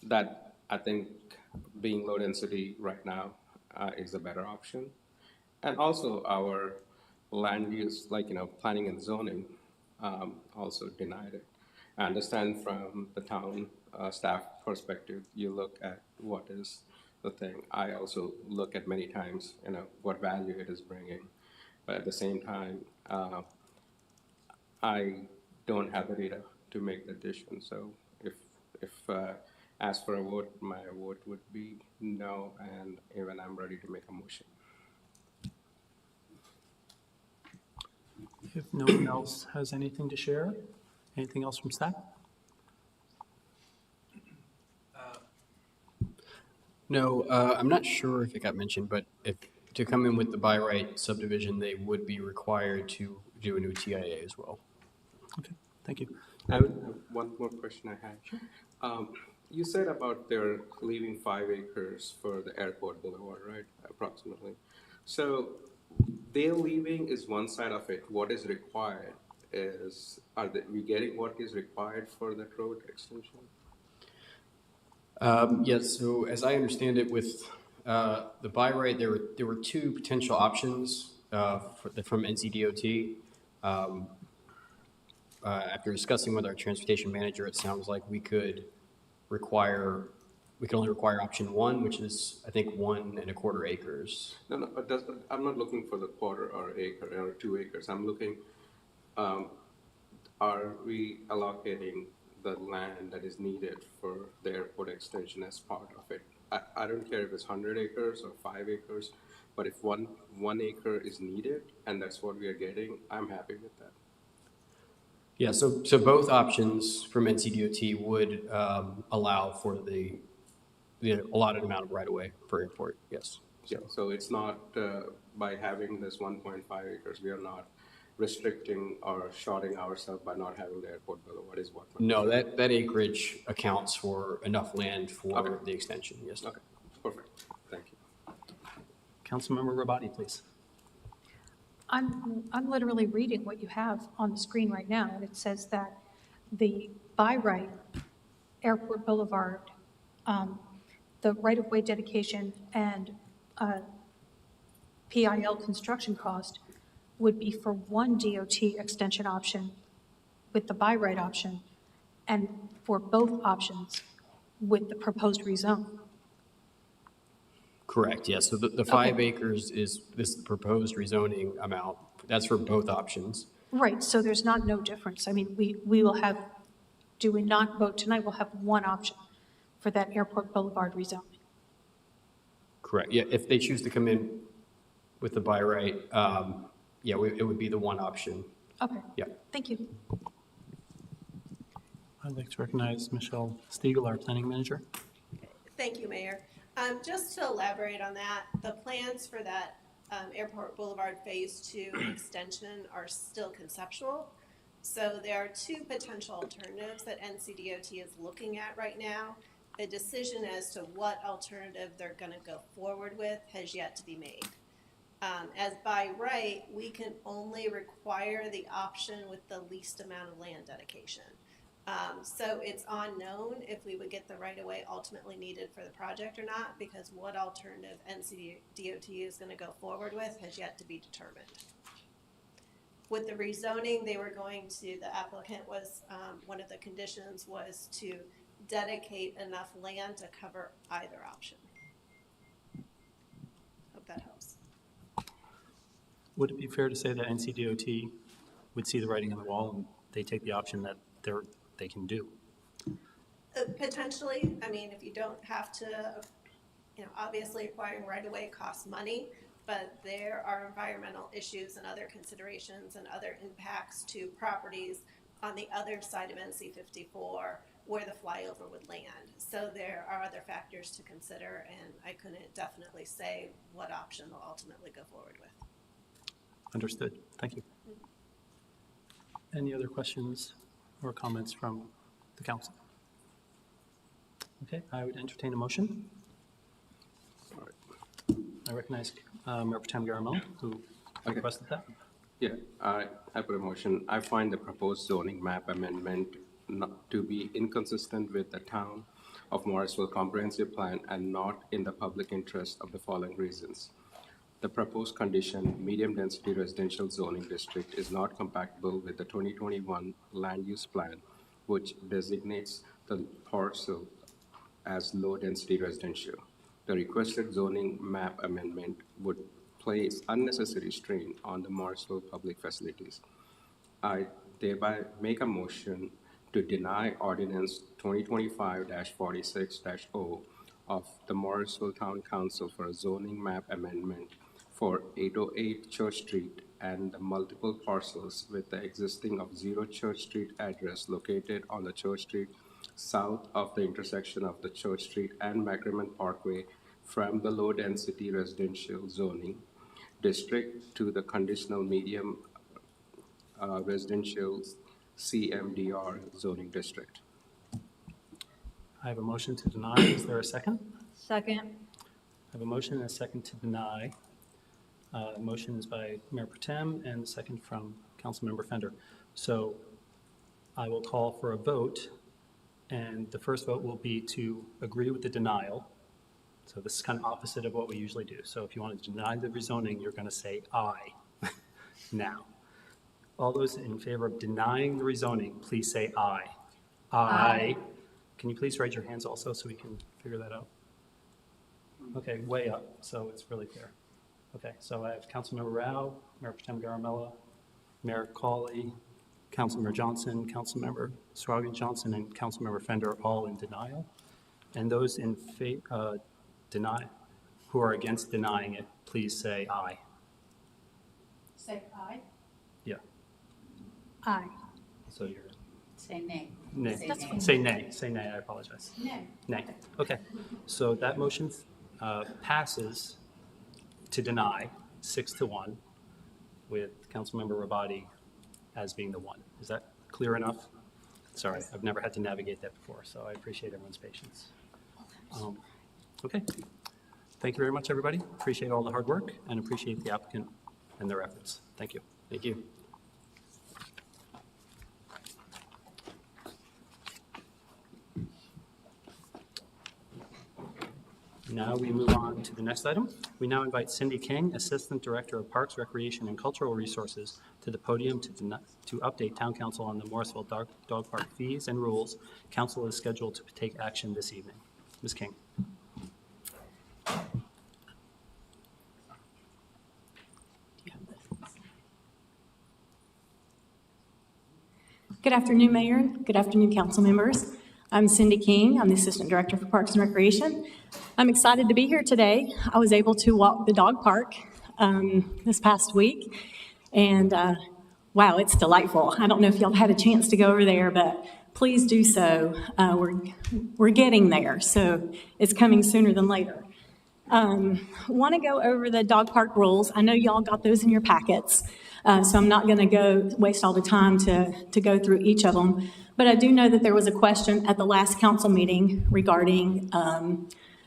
that, I think, being low density right now is a better option. And also our land use, planning and zoning also denied it. I understand from the town staff perspective, you look at what is the thing. I also look at many times, what value it is bringing. But at the same time, I don't have the data to make the decision. So if asked for a vote, my vote would be no, and even I'm ready to make a motion. If no one else has anything to share, anything else from staff? No, I'm not sure if it got mentioned, but if to come in with the by right subdivision, they would be required to do a new TIA as well. Okay, thank you. One more question I had. You said about they're leaving 5 acres for the Airport Boulevard, right? Approximately. So they're leaving is one side of it. What is required is, we getting what is required for that road extension? Yes, so as I understand it, with the by right, there were two potential options from NCDOT. After discussing with our transportation manager, it sounds like we could only require option one, which is, I think, 1.25 acres. No, I'm not looking for the quarter or acre or 2 acres. I'm looking, are we allocating the land that is needed for the airport extension as part of it? I don't care if it's 100 acres or 5 acres, but if one acre is needed and that's what we are getting, I'm happy with that. Yeah, so both options from NCDOT would allow for the allotted amount of right-of-way for airport, yes. Yeah, so it's not, by having this 1.5 acres, we are not restricting or shorting ourselves by not having the airport boulevard is what? No, that acreage accounts for enough land for the extension, yes. Okay, perfect, thank you. Councilmember Rabati, please. I'm literally reading what you have on the screen right now, and it says that the by right Airport Boulevard, the right-of-way dedication and PIL construction cost would be for one DOT extension option with the by right option, and for both options with the proposed rezone. Correct, yes. So the 5 acres is this proposed rezoning amount. That's for both options. Right, so there's no difference. I mean, we will have, do we not vote tonight, we'll have one option for that Airport Boulevard rezoning. Correct, yeah. If they choose to come in with the by right, yeah, it would be the one option. Okay. Yeah. Thank you. I'd like to recognize Michelle Stiegel, our planning manager. Thank you, Mayor. Just to elaborate on that, the plans for that Airport Boulevard Phase 2 extension are still conceptual. So there are two potential alternatives that NCDOT is looking at right now. A decision as to what alternative they're going to go forward with has yet to be made. As by right, we can only require the option with the least amount of land dedication. So it's unknown if we would get the right-of-way ultimately needed for the project or not, because what alternative NCDOT is going to go forward with has yet to be determined. With the rezoning, the applicant was, one of the conditions was to dedicate enough land to cover either option. Hope that helps. Would it be fair to say that NCDOT would see the writing on the wall and they take the option that they can do? Potentially. I mean, if you don't have to, obviously acquiring right-of-way costs money, but there are environmental issues and other considerations and other impacts to properties on the other side of NC 54 where the flyover would land. So there are other factors to consider, and I couldn't definitely say what option they'll ultimately go forward with. Understood. Thank you. Any other questions or comments from the council? Okay, I would entertain a motion. I recognize Mayor Pro Tem Garamone, who requested that. Yeah, I put a motion. I find the proposed zoning map amendment not to be inconsistent with the town of Morrisville comprehensive plan and not in the public interest of the following reasons. The proposed condition, medium-density residential zoning district, is not compatible with the 2021 land use plan, which designates the parcel as low-density residential. The requested zoning map amendment would place unnecessary strain on the Morrisville public facilities. I thereby make a motion to deny ordinance 2025-46-0 of the Morrisville Town Council for a zoning map amendment for 808 Church Street and the multiple parcels with the existing of 0 Church Street address located on the Church Street south of the intersection of the Church Street and Mackerman Parkway from the low-density residential zoning district to the conditional medium residential CMDR zoning district. I have a motion to deny. Is there a second? Second. I have a motion and a second to deny. Motion is by Mayor Pro Tem and the second from Councilmember Fender. So I will call for a vote, and the first vote will be to agree with the denial. So this is kind of opposite of what we usually do. So if you want to deny the rezoning, you're going to say aye now. All those in favor of denying the rezoning, please say aye. Aye. Can you please raise your hands also so we can figure that out? Okay, way up, so it's really clear. Okay, so I have Councilmember Rao, Mayor Pro Tem Garamella, Mayor Cawley, Councilmember Johnson, Councilmember Scroggins Johnson, and Councilmember Fender all in denial. And those in who are against denying it, please say aye. Say aye. Yeah, Aye. so you're, Say nay. nay. Say nay. Say nay, say nay, I apologize. Nay. Nay, okay. So that motion passes to deny 6-1 with Councilmember Rabadi as being the one. Is that clear enough? Sorry, I've never had to navigate that before, so I appreciate everyone's patience. Okay. Thank you very much, everybody. Appreciate all the hard work and appreciate the applicant and their efforts. Thank you. Thank you. Now we move on to the next item. We now invite Cindy King, Assistant Director of Parks, Recreation, and Cultural Resources, to the podium to update Town Council on the Morrisville Dog Park fees and rules. Council is scheduled to take action this evening. Ms. King. Good afternoon, Mayor. Good afternoon, council members. I'm Cindy King. I'm the Assistant Director for Parks and Recreation. I'm excited to be here today. I was able to walk the dog park this past week, and wow, it's delightful. I don't know if y'all had a chance to go over there, but please do so. We're getting there, so it's coming sooner than later. Want to go over the dog park rules. I know y'all got those in your packets, so I'm not going to waste all the time to go through each of them. But I do know that there was a question at the last council meeting regarding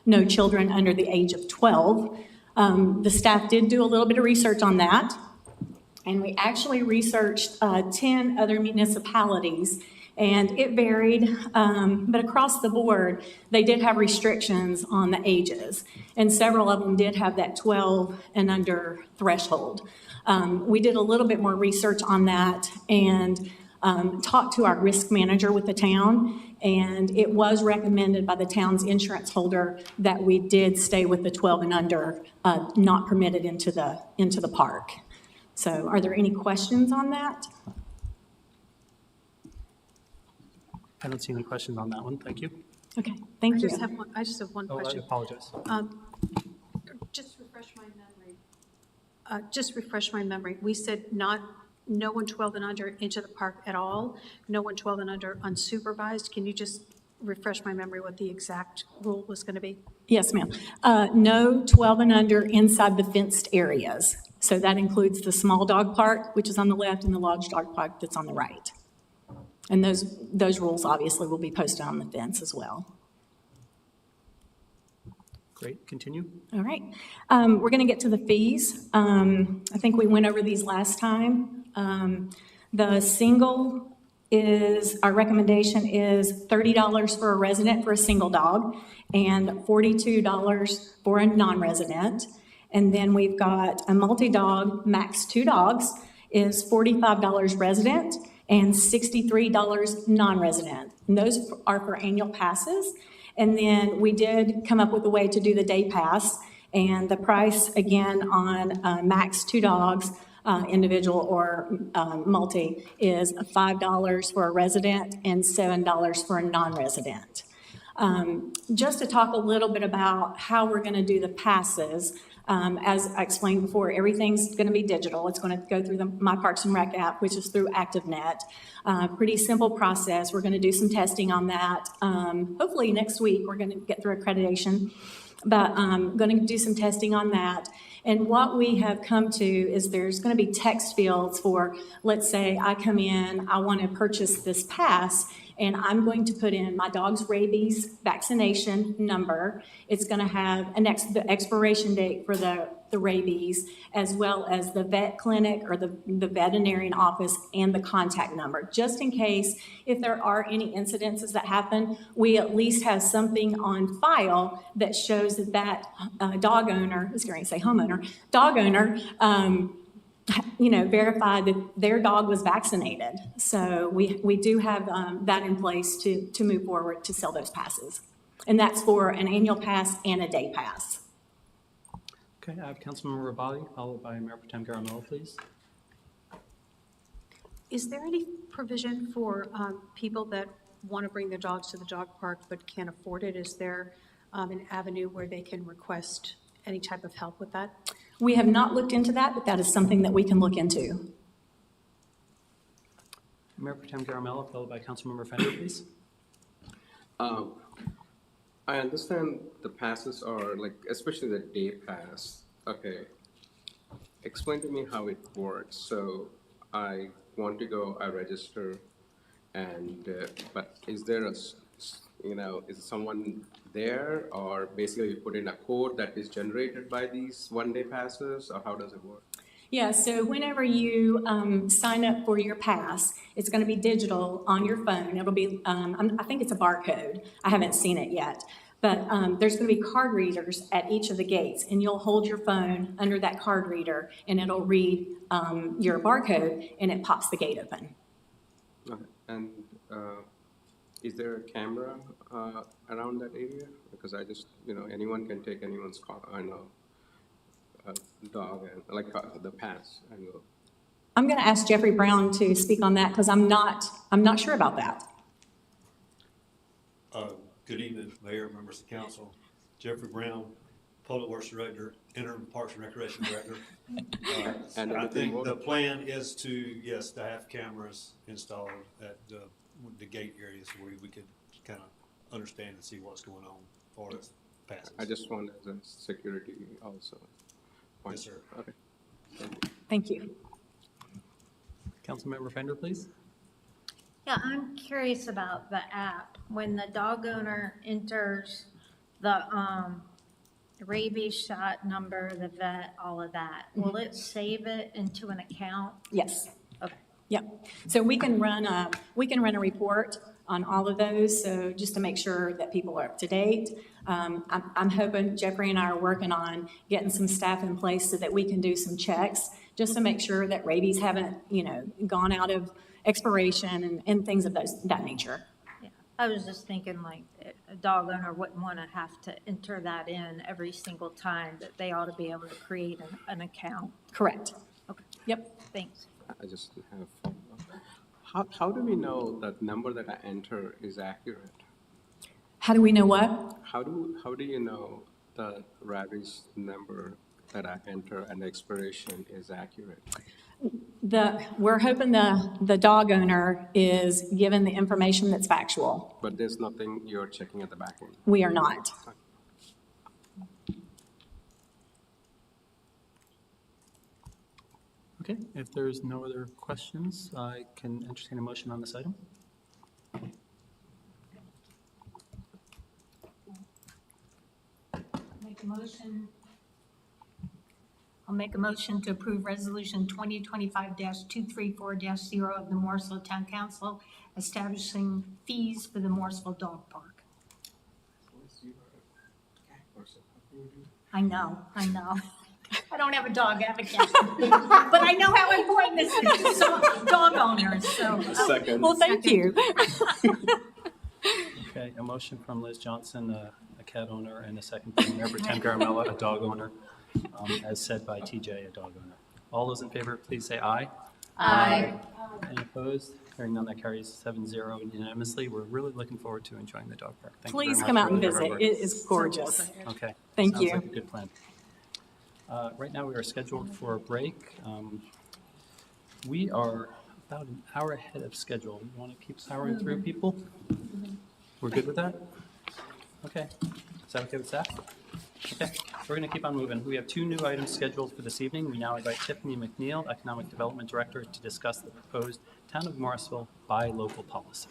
no children under the age of 12. The staff did do a little bit of research on that, and we actually researched 10 other municipalities, and it varied, but across the board, they did have restrictions on the ages, and several of them did have that 12 and under threshold. We did a little bit more research on that and talked to our risk manager with the town, and it was recommended by the town's insurance holder that we did stay with the 12 and under, not permitted into the park. So are there any questions on that? I don't see any questions on that one. Thank you. Okay, thank you. I just have one Oh, I question. apologize. Just refresh my memory. Just refresh my memory. We said no one 12 and under into the park at all, no one 12 and under unsupervised. Can you just refresh my memory what the exact rule was going to be? Yes, ma'am. No 12 and under inside the fenced areas. So that includes the small dog park, which is on the left, and the large dog park that's on the right. And those rules obviously will be posted on the fence as well. Great, continue. All right. We're going to get to the fees. I think we went over these last time. The single our recommendation is $30 for a resident for a single dog and $42 for a non-resident. And then we've got a multi-dog, max 2 dogs, is $45 resident and $63 non-resident. And those are for annual passes. And then we did come up with a way to do the day pass. And the price, again, on max 2 dogs, individual or multi, is $5 for a resident and $7 for a non-resident. Just to talk a little bit about how we're going to do the passes, as I explained before, everything's going to be digital. It's going to go through the My Parks and Rec app, which is through ActiveNet. Pretty simple process. We're going to do some testing on that. Hopefully next week we're going to get through accreditation, but I'm going to do some testing on that. And what we have come to is there's going to be text fields for, let's say I come in, I want to purchase this pass, and I'm going to put in my dog's rabies vaccination number. It's going to have the expiration date for the the rabies, as well as the vet clinic or the veterinarian office and the contact number, just in case if there are any incidences that happen, we at least have something on file that shows that dog owner, I was going to say homeowner, dog owner, verified that their dog was vaccinated. So we do have that in place to move forward to sell those passes. And that's for an annual pass and a day pass. Okay, I have Councilmember Rabali, followed by Mayor Pro Tem Garamella, please. Is there any provision for people that want to bring their dogs to the dog park but can't afford it? Is there an avenue where they can request any type of help with that? We have not looked into that, but that is something that we can look into. Mayor Pro Tem Garamella, followed by Councilmember Fender, please. I understand the passes are like, especially the day pass. Okay. Explain to me how it works. So I want to go, I register, and, but is there is someone there, or basically you put in a code that is generated by these one-day passes, or how does it work? Yeah, so whenever you sign up for your pass, it's going to be digital on your phone. It'll be, I think it's a barcode. I haven't seen it yet. But there's going to be card readers at each of the gates, and you'll hold your phone under that card reader, and it'll read your barcode, and it pops the gate open. Okay. And is there a camera around that area? Because I just, anyone can take anyone's car, dog, and like the pass, and go. I'm going to ask Jeffrey Brown to speak on that because I'm not sure about that. Good evening, Mayor, members of council. Jeffrey Brown, Public Works Director, Interim Parks and Recreation Director. And I think the plan is to have cameras installed at the gate areas where we could kind of understand and see what's going on for the passes. I just want as a security also. Yes, sir. Okay. Thank you. Councilmember Fender, please. Yeah, I'm curious about the app. When the dog owner enters the rabies shot number, the vet, all of that, will it save it into an account? Yes. Okay. Yep. So we can run a report on all of those. So just to make sure that people are up to date. I'm hoping Jeffrey and I are working on getting some staff in place so that we can do some checks just to make sure that rabies haven't, gone out of expiration and things of that nature. Yeah. I was just thinking like a dog owner wouldn't want to have to enter that in every single time, that they ought to be able to create an account. Correct. Okay. Yep. Thanks. I just have how do we know that number that I enter is accurate? How do we know what? How do you know the rabies number that I enter and the expiration is accurate? We're hoping the dog owner is given the information that's factual. But there's nothing you're checking at the back end? We are not. Okay, if there's no other questions, I can entertain a motion on this item. I'll make a motion to approve Resolution 2025-234-0 of the Morrisville Town Council establishing fees for the Morrisville Dog Park. I know. I don't have a dog advocate, but I know how important this is to some dog owners, so. Second. Well, thank you. Okay, a motion from Liz Johnson, a cat owner, and a second from Mayor Pro Tem Garamella, a dog owner, as said by TJ, a dog owner. All those in favor, please say aye. Aye. Any opposed? Hearing none, that carries 7-0 unanimously. We're really looking forward to enjoying the dog park. Thank you very Please much come for out and all your hard visit. work. It is gorgeous. Okay. Thank Sounds you. like a good plan. Right now, we are scheduled for a break. We are about an hour ahead of schedule. You want to keep powering through, people? We're good with that? Okay. Is that okay with staff? Okay. We're going to keep on moving. We have 2 new items scheduled for this evening. We now invite Tiffany McNeil, Economic Development Director, to discuss the proposed Town of Morrisville buy local policy.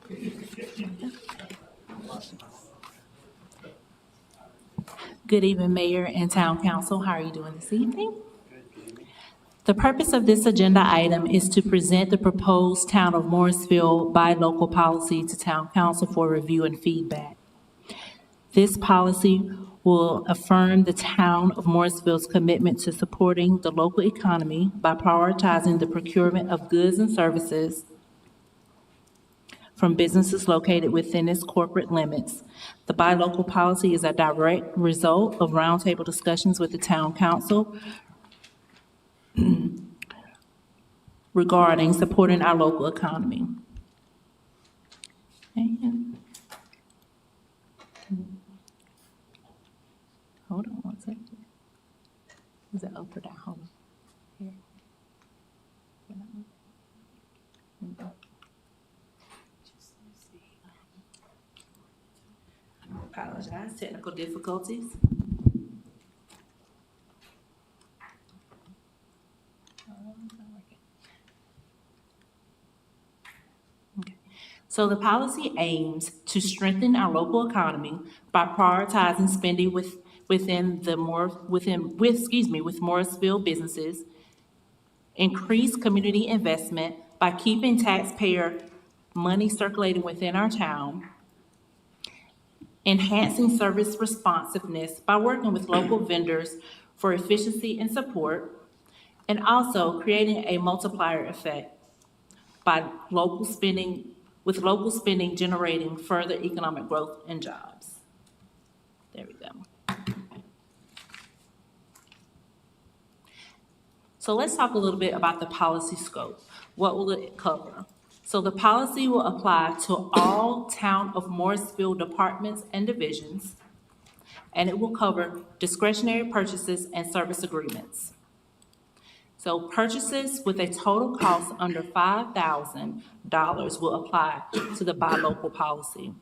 Okay, Good evening, Mayor and Town Council. How are you doing this evening? The purpose of this agenda item is to present the proposed Town of Morrisville buy local policy to Town Council for review and feedback. This policy will affirm the Town of Morrisville's commitment to supporting the local economy by prioritizing the procurement of goods and services from businesses located within its corporate limits. The buy local policy is a direct result of roundtable discussions with the Town Council regarding supporting our local economy. And hold on one second. Is it up or down? Hold on. Here. Apologize, technical difficulties. Okay. So the policy aims to strengthen our local economy by prioritizing spending with Morrisville businesses, increase community investment by keeping taxpayer money circulating within our town, enhancing service responsiveness by working with local vendors for efficiency and support, and also creating a multiplier effect by local spending generating further economic growth and jobs. There we go. So let's talk a little bit about the policy scope. What will it cover? So the policy will apply to all Town of Morrisville departments and divisions, and it will cover discretionary purchases and service agreements. So purchases with a total cost under $5,000 will apply to the buy local policy.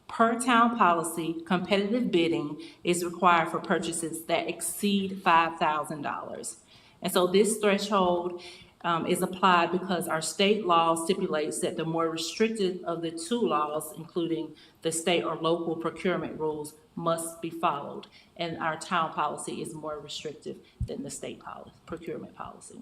Per town policy, competitive bidding is required for purchases that exceed $5,000. And so this threshold is applied because our state law stipulates that the more restricted of the two laws, including the state or local procurement rules, must be followed. And our town policy is more restrictive than the state procurement policy.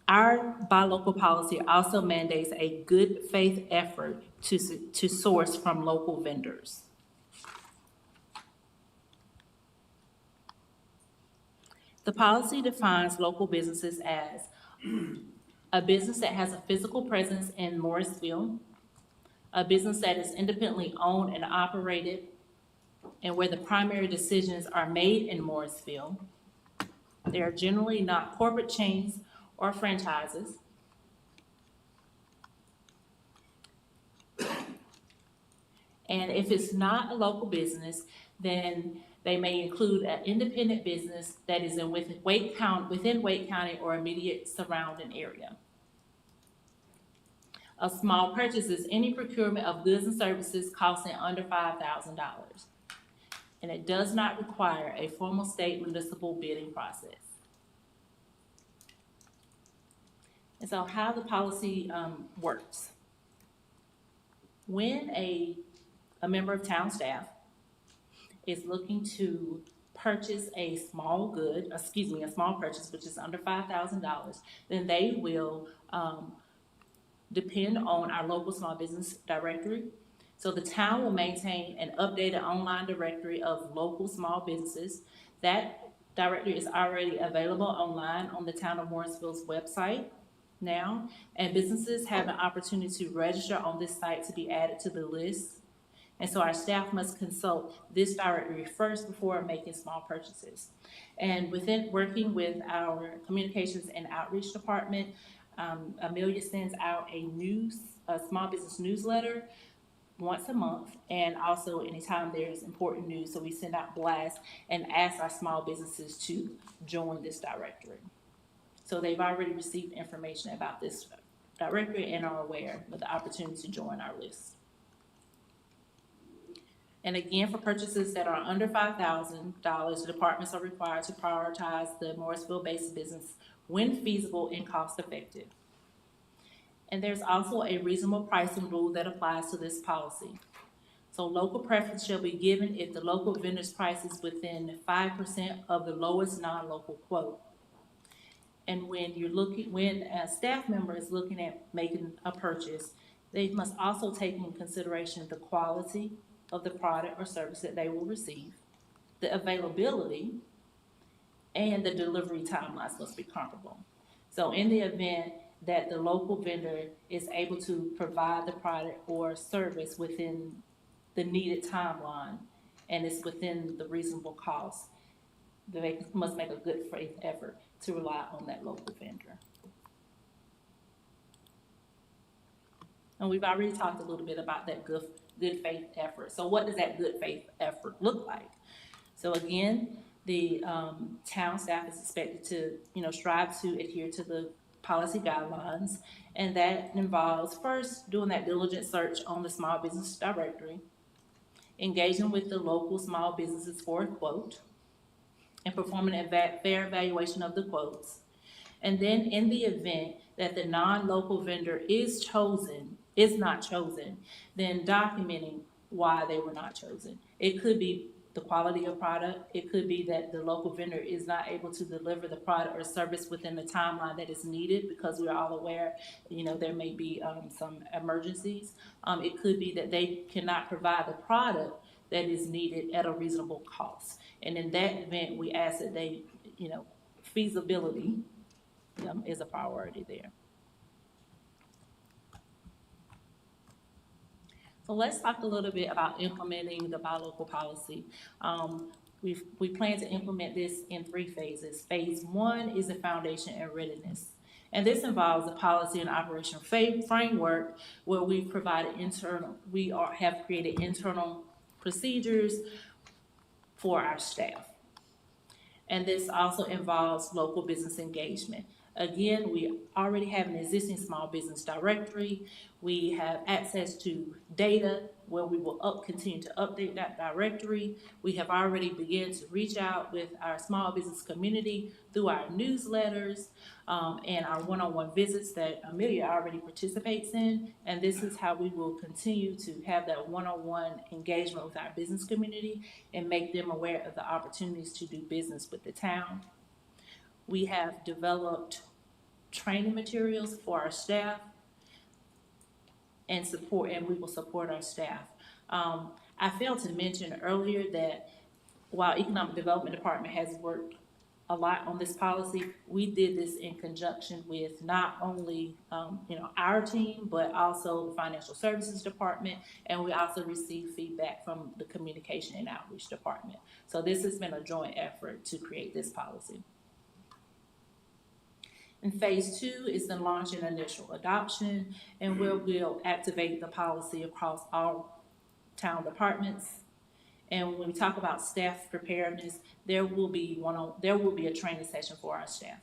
Our buy local policy also mandates a good faith effort to source from local vendors. The policy defines local businesses as a business that has a physical presence in Morrisville, a business that is independently owned and operated, and where the primary decisions are made in Morrisville. They are generally not corporate chains or franchises. And if it's not a local business, then they may include an independent business that is within Wake County or immediate surrounding area. A small purchase is any procurement of goods and services costing under $5,000. And it does not require a formal state municipal bidding process. And so how the policy works. When a member of town staff is looking to purchase a small purchase, which is under $5,000, then they will depend on our local small business directory. So the town will maintain an updated online directory of local small businesses. That directory is already available online on the Town of Morrisville's website now, and businesses have an opportunity to register on this site to be added to the list. And so our staff must consult this directory first before making small purchases. And within working with our communications and outreach department, Amelia sends out a small business newsletter once a month, and also anytime there's important news. So we send out blasts and ask our small businesses to join this directory. So they've already received information about this directory and are aware of the opportunity to join our list. And again, for purchases that are under $5,000, the departments are required to prioritize the Morrisville-based business when feasible and cost-effective. And there's also a reasonable pricing rule that applies to this policy. So local preference shall be given if the local vendor's price is within 5% of the lowest non-local quote. And when a staff member is looking at making a purchase, they must also take into consideration the quality of the product or service that they will receive, the availability, and the delivery timelines must be comparable. So in the event that the local vendor is able to provide the product or service within the needed timeline and it's within the reasonable cost, they must make a good faith effort to rely on that local vendor. And we've already talked a little bit about that good faith effort. So what does that good faith effort look like? So again, the town staff is expected to, strive to adhere to the policy guidelines, and that involves first doing that diligent search on the small business directory, engaging with the local small businesses for a quote, and performing a fair evaluation of the quotes. And then in the event that the non-local vendor is not chosen, then documenting why they were not chosen. It could be the quality of product. It could be that the local vendor is not able to deliver the product or service within the timeline that is needed, because we're all aware, there may be some emergencies. It could be that they cannot provide the product that is needed at a reasonable cost. And in that event, we ask that they, feasibility is a priority there. So let's talk a little bit about implementing the buy local policy. We plan to implement this in 3 phases. Phase 1 is the foundation and readiness. And this involves a policy and operation framework where we've provided have created internal procedures for our staff. And this also involves local business engagement. Again, we already have an existing small business directory. We have access to data where we will continue to update that directory. We have already begun to reach out with our small business community through our newsletters and our one-on-one visits that Amelia already participates in. And this is how we will continue to have that one-on-one engagement with our business community and make them aware of the opportunities to do business with the town. We have developed training materials for our staff and we will support our staff. I failed to mention earlier that while Economic Development Department has worked a lot on this policy, we did this in conjunction with not only our team, but also the Financial Services Department, and we also received feedback from the Communication and Outreach Department. So this has been a joint effort to create this policy. And phase 2 is the launch and initial adoption, and we'll activate the policy across all town departments. And when we talk about staff preparedness, there will be a training session for our staff,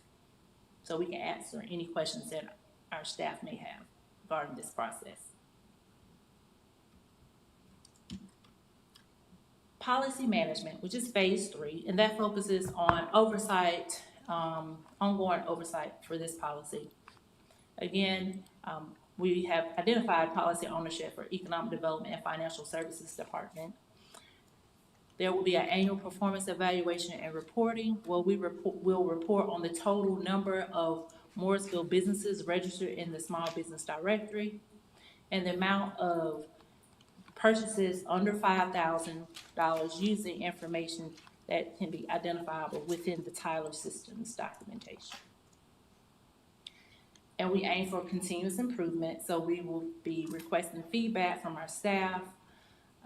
so we can answer any questions that our staff may have regarding this process. Policy management, which is phase 3, and that focuses on oversight, ongoing oversight for this policy. Again, we have identified policy ownership for Economic Development and Financial Services Department. There will be an annual performance evaluation and reporting where we'll report on the total number of Morrisville businesses registered in the Small Business Directory and the amount of purchases under $5,000 using information that can be identifiable within the Tyler Systems documentation. And we aim for continuous improvement, so we will be requesting feedback from our staff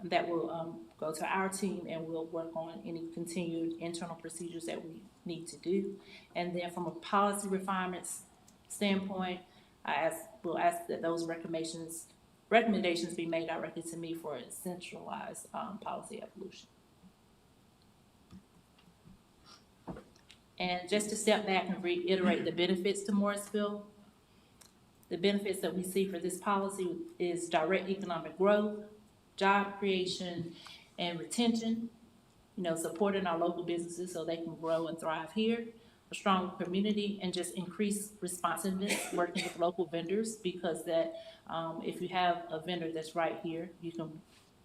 that will go to our team, and we'll work on any continued internal procedures that we need to do. And then from a policy refinements standpoint, we'll ask that those recommendations be made directly to me for a centralized policy evolution. And just to step back and reiterate the benefits to Morrisville, the benefits that we see for this policy is direct economic growth, job creation and retention, supporting our local businesses so they can grow and thrive here, a strong community, and just increased responsiveness working with local vendors, because that if you have a vendor that's right here, you can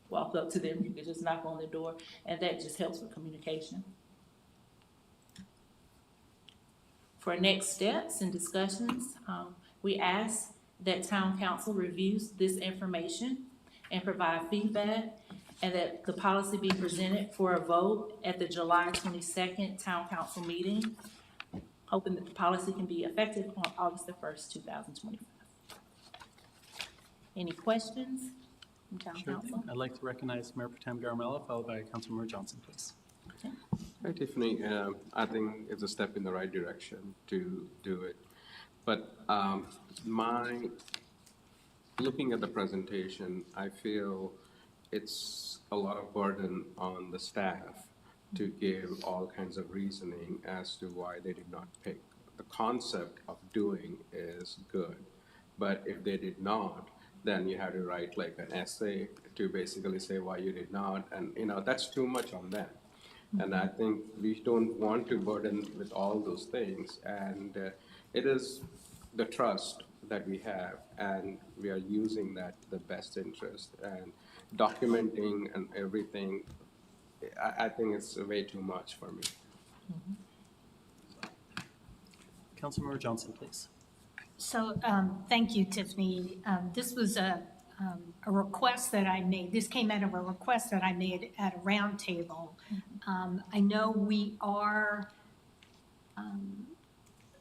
walk up to them, you could just knock on the door, and that just helps with communication. For next steps and discussions, we ask that town council reviews this information and provide feedback, and that the policy be presented for a vote at the July 22nd town council meeting, hoping that the policy can be effective on August the 1st, 2025. Any questions from town Sure council? thing. I'd like to recognize Mayor Pro Tem Garamella, followed by Councilmember Johnson, please. Hi, Tiffany. I think it's a step in the right direction to do it. But looking at the presentation, I feel it's a lot of burden on the staff to give all kinds of reasoning as to why they did not pick. The concept of doing is good, but if they did not, then you have to write like an essay to basically say why you did not, and that's too much on them. And I think we don't want to burden with all those things, and it is the trust that we have, and we are using that to the best interest, and documenting and everything, I think it's way too much for me. Councilmember Johnson, please. So, thank you, Tiffany. This was a request that I made. This came out of a request that I made at a roundtable. I know we are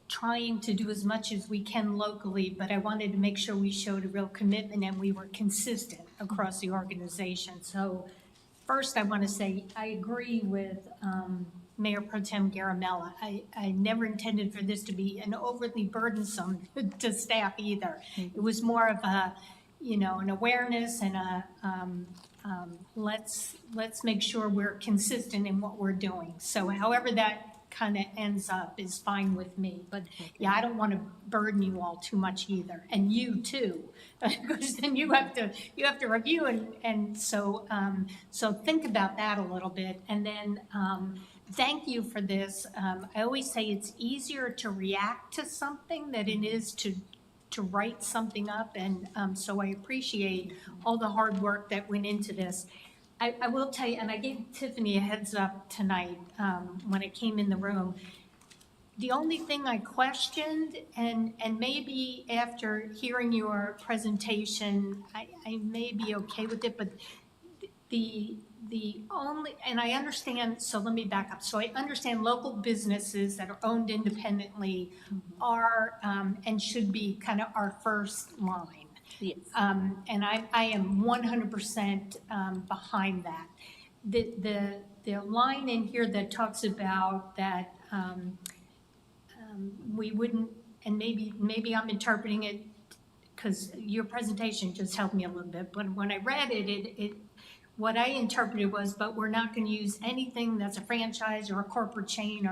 trying to do as much as we can locally, but I wanted to make sure we showed a real commitment and we were consistent across the organization. So first, I want to say I agree with Mayor Pro Tem Garamella. I never intended for this to be an overly burdensome to staff either. It was more of a, an awareness and a let's make sure we're consistent in what we're doing. So however that kind of ends up is fine with me. But yeah, I don't want to burden you all too much either, and you too, because then you have to review and so think about that a little bit. And then thank you for this. I always say it's easier to react to something than it is to write something up, and so I appreciate all the hard work that went into this. I will tell you, and I gave Tiffany a heads up tonight when I came in the room. The only thing I questioned, and maybe after hearing your presentation, I may be okay with it, but the only, and I understand, so let me back up. So I understand local businesses that are owned independently are and should be kind of our first line. Yes. And I am 100% behind that. The line in here that talks about that we wouldn't, and maybe I'm interpreting it because your presentation just helped me a little bit, but when I read it, what I interpreted was, but we're not going to use anything that's a franchise or a corporate chain,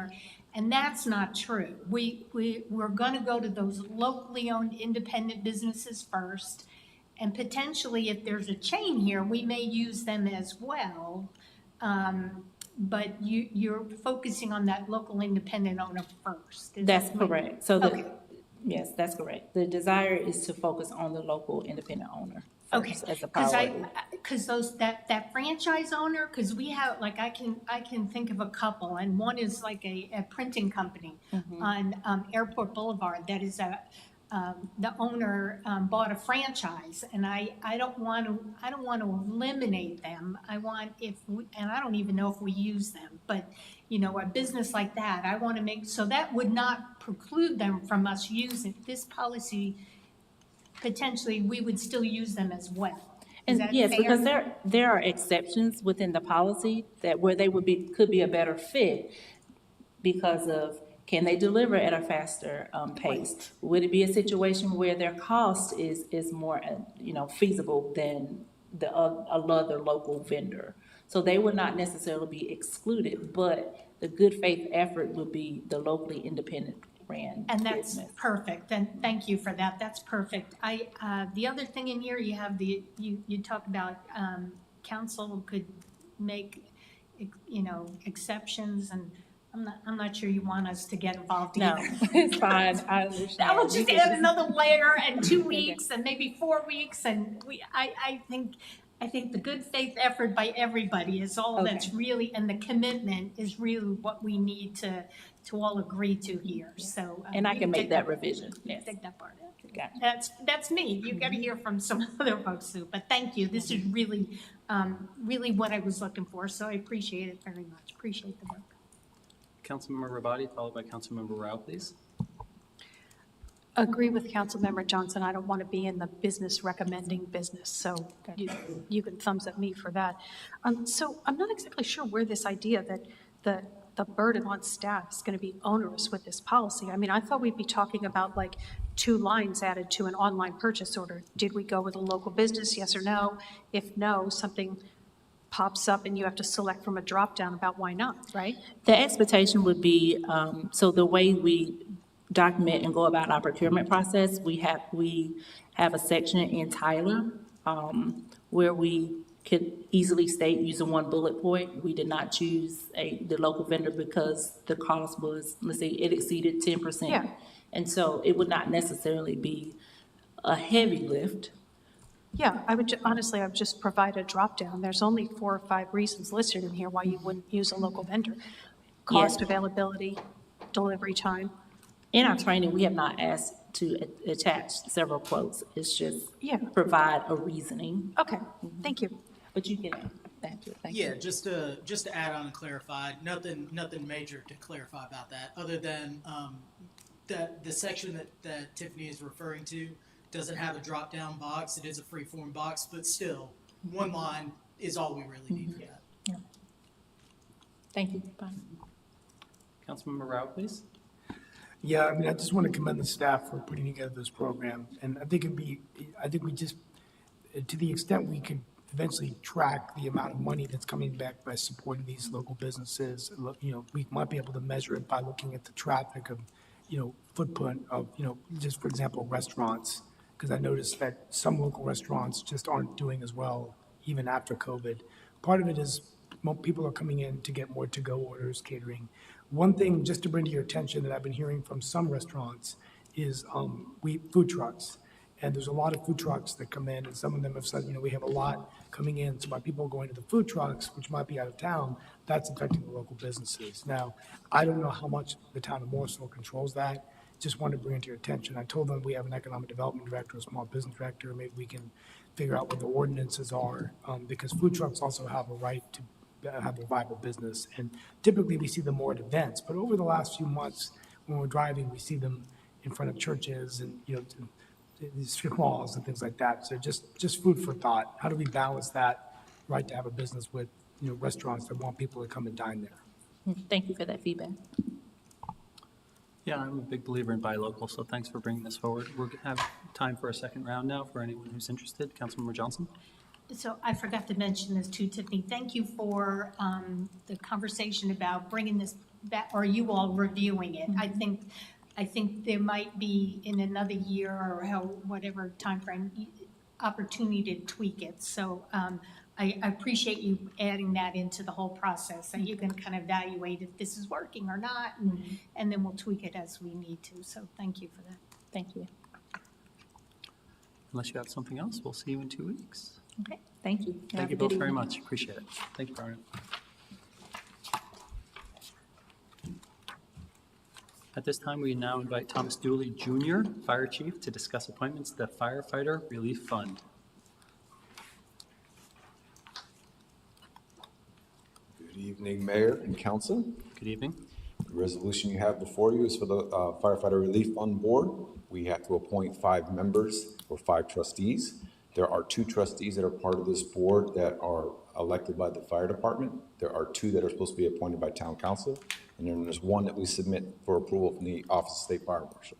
and that's not true. We're going to go to those locally owned independent businesses first, and potentially if there's a chain here, we may use them as well. But you're focusing on that local independent owner first. That's correct. So okay. Yes, that's correct. The desire is to focus on the local independent owner first as a priority. Because that franchise owner, because we have, like, I can think of a couple, and one is like a printing company on Airport Boulevard that is the owner bought a franchise, and I don't want to eliminate them. I want, and I don't even know if we use them, but a business like that, I want to make so that would not preclude them from us using this policy. Potentially, we would still use them as well. Is that yes, fair? because there are exceptions within the policy that where they could be a better fit because of, can they deliver at a faster pace? Right. Would it be a situation where their cost is more feasible than another local vendor? So they would not necessarily be excluded, but the good faith effort would be the locally independent brand. And that's business. perfect. And thank you for that. That's perfect. The other thing in here, you have you talk about council could make exceptions, and I'm not sure you want us to get involved either. No, it's fine. I understand. I will just add another layer and 2 weeks and maybe 4 weeks, and I think I think the good faith effort by everybody is all that's really, and the commitment is really what we need to all agree to here, so. And I you can make take that revision, yes. Take that part out. Got it. That's me. You gotta hear from some other folks too, but thank you. This is really, really what I was looking for, so I appreciate it very much. Appreciate the work. Councilmember Rabadi, followed by Councilmember Rao, please. Agree with Councilmember Johnson. I don't want to be in the business recommending business, so you can thumbs up me for that. So I'm not exactly sure where this idea that the burden on staff is going to be onerous with this policy. I mean, I thought we'd be talking about like 2 lines added to an online purchase order. Did we go with a local business, yes or no? If no, something pops up and you have to select from a drop down about why not, right? The expectation would be, so the way we document and go about our procurement process, we have a section in Tyler where we could easily state using one bullet point, we did not choose the local vendor because the cost was, let's say, it exceeded 10%. Yeah. And so it would not necessarily be a heavy lift. Yeah, I would, honestly, I would just provide a drop down. There's only 4 or 5 reasons listed in here why you wouldn't use a local vendor. Cost, availability, delivery time. In our training, we have not asked to attach several quotes. It's just provide a reasoning. Okay, thank you. But you can, thank you. Yeah, just to add on and clarify, nothing major to clarify about that, other than the section that Tiffany is referring to doesn't have a drop-down box. It is a free-form box, but still, one line is all we really need for that. Yeah. Thank you. Bye. Councilmember Rao, please. Yeah, I mean, I just want to commend the staff for putting together this program. And I think we just, to the extent we can eventually track the amount of money that's coming back by supporting these local businesses, we might be able to measure it by looking at the traffic of, footprint of, just for example, restaurants. Because I noticed that some local restaurants just aren't doing as well even after COVID. Part of it is people are coming in to get more to-go orders, catering. One thing just to bring to your attention that I've been hearing from some restaurants is food trucks. And there's a lot of food trucks that come in, and some of them have said, we have a lot coming in. So by people going to the food trucks, which might be out of town, that's affecting the local businesses. Now, I don't know how much the town of Morrisville controls that. Just wanted to bring it to your attention. I told them we have an economic development director, a small business director. Maybe we can figure out what the ordinances are, because food trucks also have a right to have a viable business. And typically we see them more at events, but over the last few months when we're driving, we see them in front of churches and, these strip malls and things like that. So just food for thought. How do we balance that right to have a business with, restaurants that want people to come and dine there? Thank you for that feedback. Yeah, I'm a big believer in buy local, so thanks for bringing this forward. We'll have time for a second round now for anyone who's interested. Councilmember Johnson? So I forgot to mention this too, Tiffany. Thank you for the conversation about bringing this back, or you all reviewing it. I think there might be in another year or whatever timeframe opportunity to tweak it. So I appreciate you adding that into the whole process, and you can kind of evaluate if this is working or not, and then we'll tweak it as we need to. So thank you for that. Thank you. Unless you have something else, we'll see you in 2 weeks. Okay, thank you. Thank you both very much. Appreciate it. Thank you, Brian. At this time, we now invite Thomas Dooley Jr., Fire Chief, to discuss appointments to the Firefighter Relief Fund. Good evening, Mayor and Council. Good evening. The resolution you have before you is for the Firefighter Relief Fund Board. We have to appoint 5 members or 5 trustees. There are 2 trustees that are part of this board that are elected by the fire department. There are 2 that are supposed to be appointed by town council. And then there's 1 that we submit for approval from the Office of State Fire Marshal.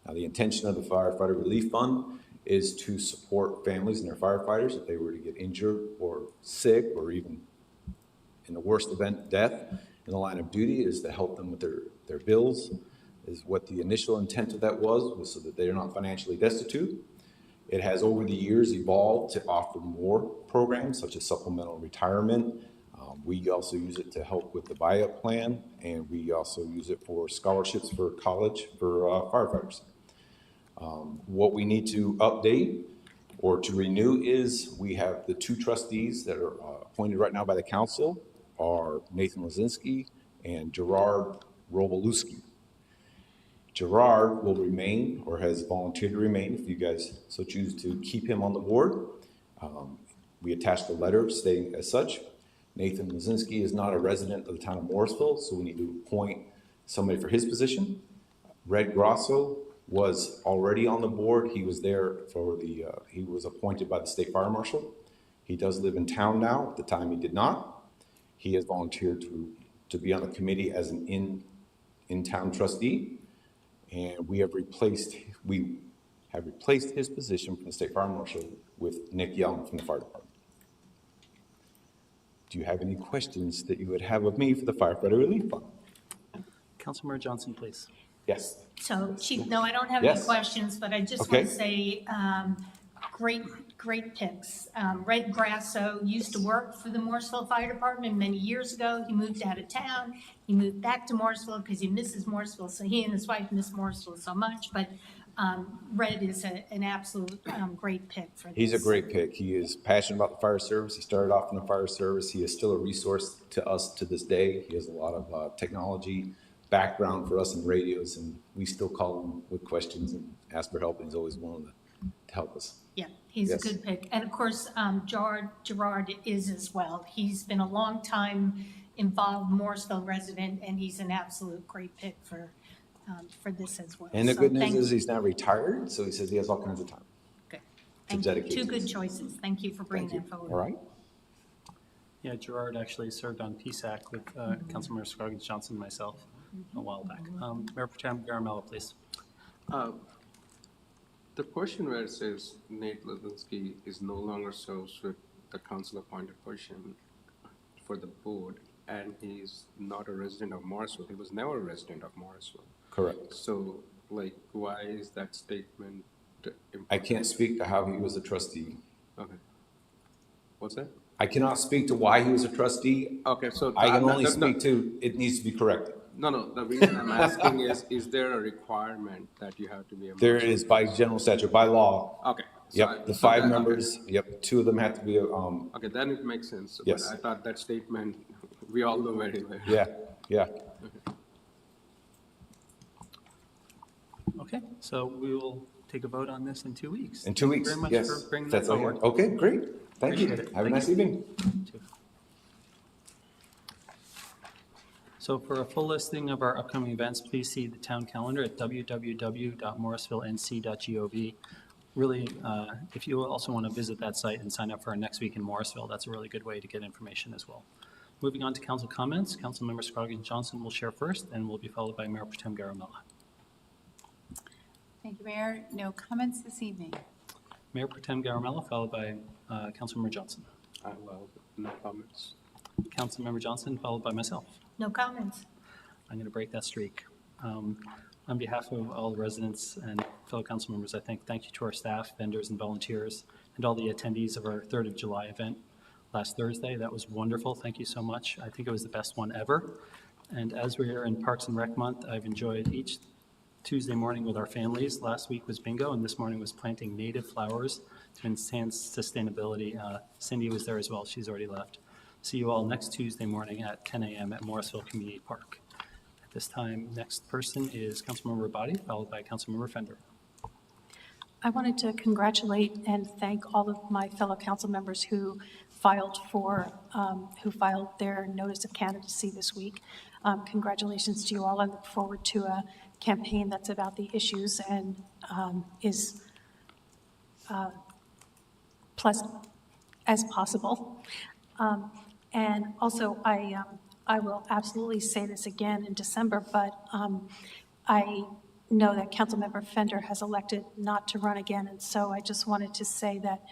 Now, the intention of the Firefighter Relief Fund is to support families and their firefighters if they were to get injured or sick, or even in the worst event, death in the line of duty, is to help them with their bills, is what the initial intent of that was so that they're not financially destitute. It has over the years evolved to offer more programs such as supplemental retirement. We also use it to help with the buy-up plan, and we also use it for scholarships for college for firefighters. What we need to update or to renew is, we have the two trustees that are appointed right now by the council are Nathan Lazinski and Gerard Robolewski. Gerard will remain, or has volunteered to remain, if you guys so choose to keep him on the board. We attached a letter stating as such. Nathan Lazinski is not a resident of the town of Morrisville, so we need to appoint somebody for his position. Red Grosso was already on the board. He was there for he was appointed by the state fire marshal. He does live in town now. At the time, he did not. He has volunteered to be on the committee as an in-town trustee. And we have replaced his position from the state fire marshal with Nick Young from the fire department. Do you have any questions that you would have of me for the firefighter relief fund? Councilmember Johnson, please. Yes. So, Chief, no, I don't have any Yes. questions, but I just Okay. want to say, great picks. Red Grasso used to work for the Morrisville Fire Department many years ago. He moved out of town. He moved back to Morrisville because he misses Morrisville, so he and his wife miss Morrisville so much, but Red is an absolute great pick for this. He's a great pick. He is passionate about the fire service. He started off in the fire service. He is still a resource to us to this day. He has a lot of technology background for us in radios, and we still call him with questions and ask for help, and he's always willing to help us. Yeah, he's a Yes. good pick. And of course, Gerard is as well. He's been a long time involved Morrisville resident, and he's an absolute great pick for this as well. And the So good news thank is you. he's not retired, so he says he has all kinds of time. Good. to Thank you. dedicate Two to good this. choices. Thank you for bringing Thank that you. forward. All right. Yeah, Gerard actually served on PSAC with Councilmember Scroggins Johnson and myself a while back. Mayor Pro Tem Garamella, please. The portion where it says Nate Lazinski is no longer serves with the council appointed position for the board, and he's not a resident of Morrisville. He was never a resident of Morrisville. Correct. So, like, why is that statement important? I can't speak to how he was a trustee. Okay. What's that? I cannot speak to why he was a trustee. Okay, so I can only no, speak to, it needs to be corrected. No, the reason I'm asking is there a requirement that you have to be a There Morrisville? is by general statute, by law. Okay. so Yep, the so five that- members, yep, two of them have to be, Okay, then it makes sense. Yes. But I thought that statement, we all know very well. yeah. Okay, so we will take a vote on this in 2 weeks. In 2 weeks, Thank you very yes. much for bringing that That's all. forward. Okay, great. Thank you. Appreciate it. Have a Thank nice you. evening. So for a full listing of our upcoming events, please see the town calendar at www.morrisvillenc.gov. Really, if you also want to visit that site and sign up for our next week in Morrisville, that's a really good way to get information as well. Moving on to council comments, Councilmember Scroggins Johnson will share first and will be followed by Mayor Pro Tem Garamella. Thank you, Mayor. No comments this evening. Mayor Pro Tem Garamella, followed by Councilmember Johnson. No comments. Councilmember Johnson, followed by myself. No comments. I'm going to break that streak. On behalf of all the residents and fellow council members, thank you to our staff, vendors, and volunteers, and all the attendees of our 3rd of July event last Thursday. That was wonderful. Thank you so much. I think it was the best one ever. And as we are in Parks and Rec Month, I've enjoyed each Tuesday morning with our families. Last week was bingo, and this morning was planting native flowers to enhance sustainability. Cindy was there as well. She's already left. See you all next Tuesday morning at 10 a.m. at Morrisville Community Park. At this time, next person is Councilmember Rabati, followed by Councilmember Fender. I wanted to congratulate and thank all of my fellow council members who filed their notice of candidacy this week. Congratulations to you all. I look forward to a campaign that's about the issues and is pleasant as possible. And also, I will absolutely say this again in December, but I know that Councilmember Fender has elected not to run again, and so I just wanted to say that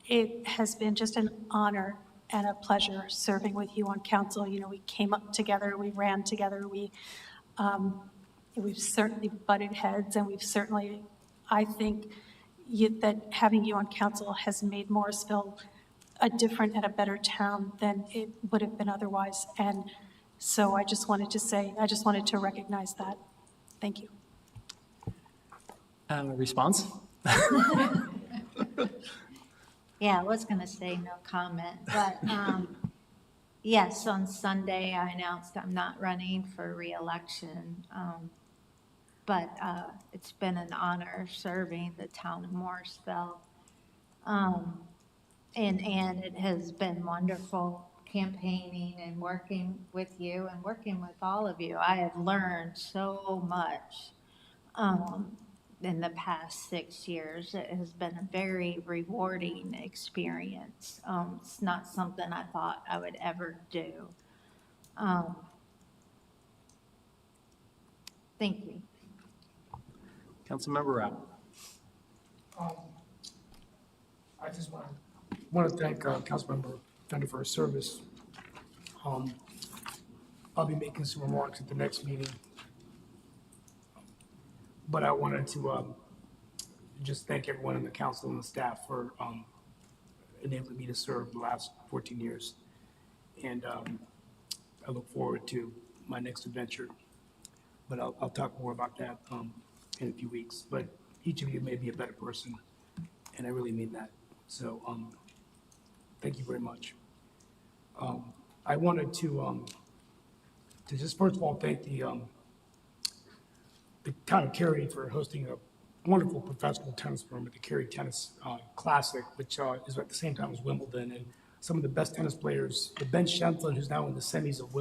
it has been just an honor and a pleasure serving with you on council. You know, we came up together, we ran together, we've certainly butted heads, and we've certainly, I think, that having you on council has made Morrisville a different and a better town than it would have been otherwise. And so I just wanted to recognize that. Thank you. Response? Yeah, I was gonna say no comment, but, yes, on Sunday, I announced I'm not running for reelection. But, it's been an honor serving the town of Morrisville. And it has been wonderful campaigning and working with you and working with all of you. I have learned so much, in the past 6 years. It has been a very rewarding experience. It's not something I thought I would ever do. Thank you. Councilmember Rao. I just want to thank Councilmember Fender for his service. I'll be making some remarks at the next meeting. But I wanted to just thank everyone in the council and the staff for enabling me to serve the last 14 years. And I look forward to my next adventure. But I'll talk more about that in a few weeks. But each of you made me a better person, and I really mean that. So thank you very much. I wanted to just first of all thank the town of Cary for hosting a wonderful professional tennis tournament, the Cary Tennis Classic, which is at the same time as Wimbledon. And some of the best tennis players, Ben Shenlin, who's now in the semis of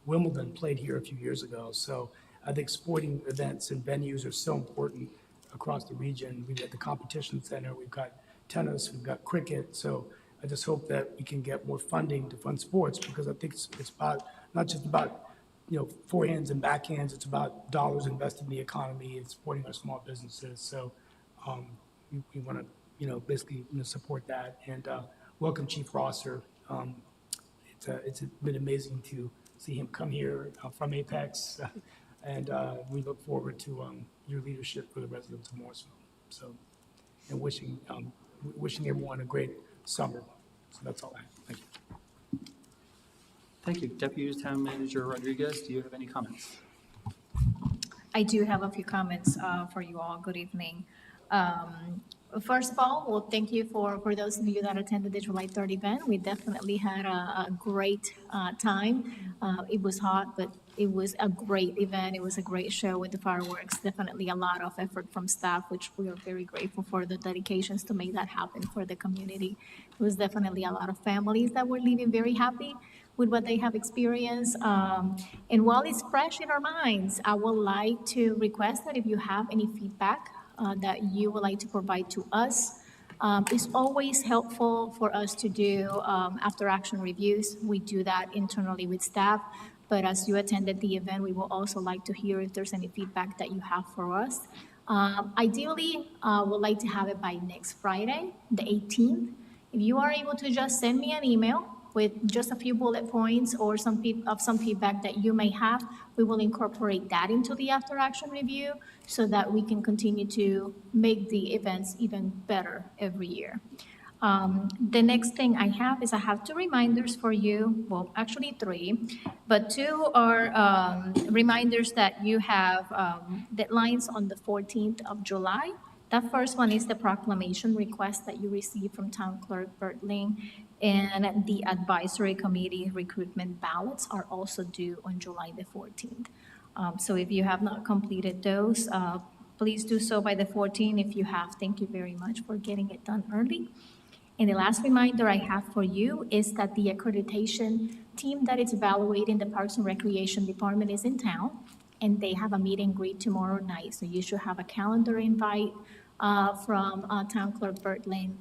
Wimbledon, played here a few years ago. So I think sporting events and venues are so important across the region. We've got the competition center, we've got tennis, we've got cricket. So I just hope that we can get more funding to fund sports, because I think it's about, not just about, forehands and backhands, it's about dollars invested in the economy and supporting our small businesses. So we want to, basically support that. And welcome Chief Rosser. It's been amazing to see him come here from Apex. And we look forward to your leadership for the residents of Morrisville. So, and wishing everyone a great summer. So that's all I have. Thank you. Thank you. Deputy Town Manager Rodriguez, do you have any comments? I do have a few comments for you all. Good evening. First of all, well, thank you for those of you that attended the July 3rd event. We definitely had a great time. It was hot, but it was a great event. It was a great show with the fireworks. Definitely a lot of effort from staff, which we are very grateful for the dedications to make that happen for the community. It was definitely a lot of families that were leaving very happy with what they have experienced. And while it's fresh in our minds, I would like to request that if you have any feedback that you would like to provide to us, it's always helpful for us to do after action reviews. We do that internally with staff, but as you attended the event, we will also like to hear if there's any feedback that you have for us. Ideally, we'd like to have it by next Friday, the 18th. If you are able to just send me an email with just a few bullet points or some feedback that you may have, we will incorporate that into the after action review so that we can continue to make the events even better every year. The next thing I have is I have 2 reminders for you, well, actually 3, but 2 are reminders that you have deadlines on the 14th of July. That first one is the proclamation request that you received from Town Clerk Bert Ling, and the advisory committee recruitment ballots are also due on July the 14th. So if you have not completed those, please do so by the 14th. If you have, thank you very much for getting it done early. And the last reminder I have for you is that the accreditation team that is evaluating the Parks and Recreation Department is in town, and they have a meet and greet tomorrow night. So you should have a calendar invite from Town Clerk Bert Ling.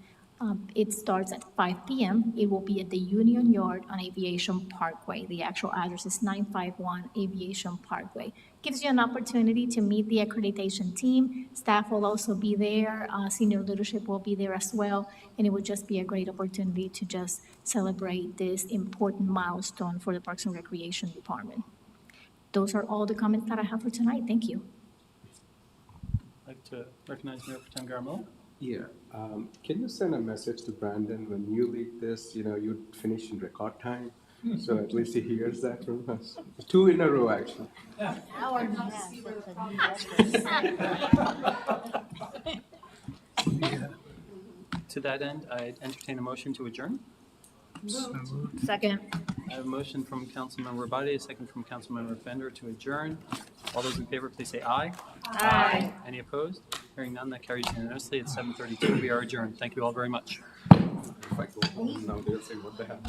It starts at 5 p.m. It will be at the Union Yard on Aviation Parkway. The actual address is 951 Aviation Parkway. Gives you an opportunity to meet the accreditation team. Staff will also be there. Senior leadership will be there as well. And it would just be a great opportunity to just celebrate this important milestone for the Parks and Recreation Department. Those are all the comments that I have for tonight. Thank you. I'd like to recognize Mayor Pro Tem Garamillo. Yeah, can you send a message to Brandon when you lead this, you'd finish in record time? So at least he hears that from us. 2 in a row, actually. To that end, I entertain a motion to adjourn. Second. I have a motion from Councilmember Abadi, a second from Councilmember Bender to adjourn. All those in favor, please say aye. Aye. Any opposed? Hearing none, that carries unanimously. It's 7:32. We are adjourned. Thank you all very much. Now they'll say, what the hell?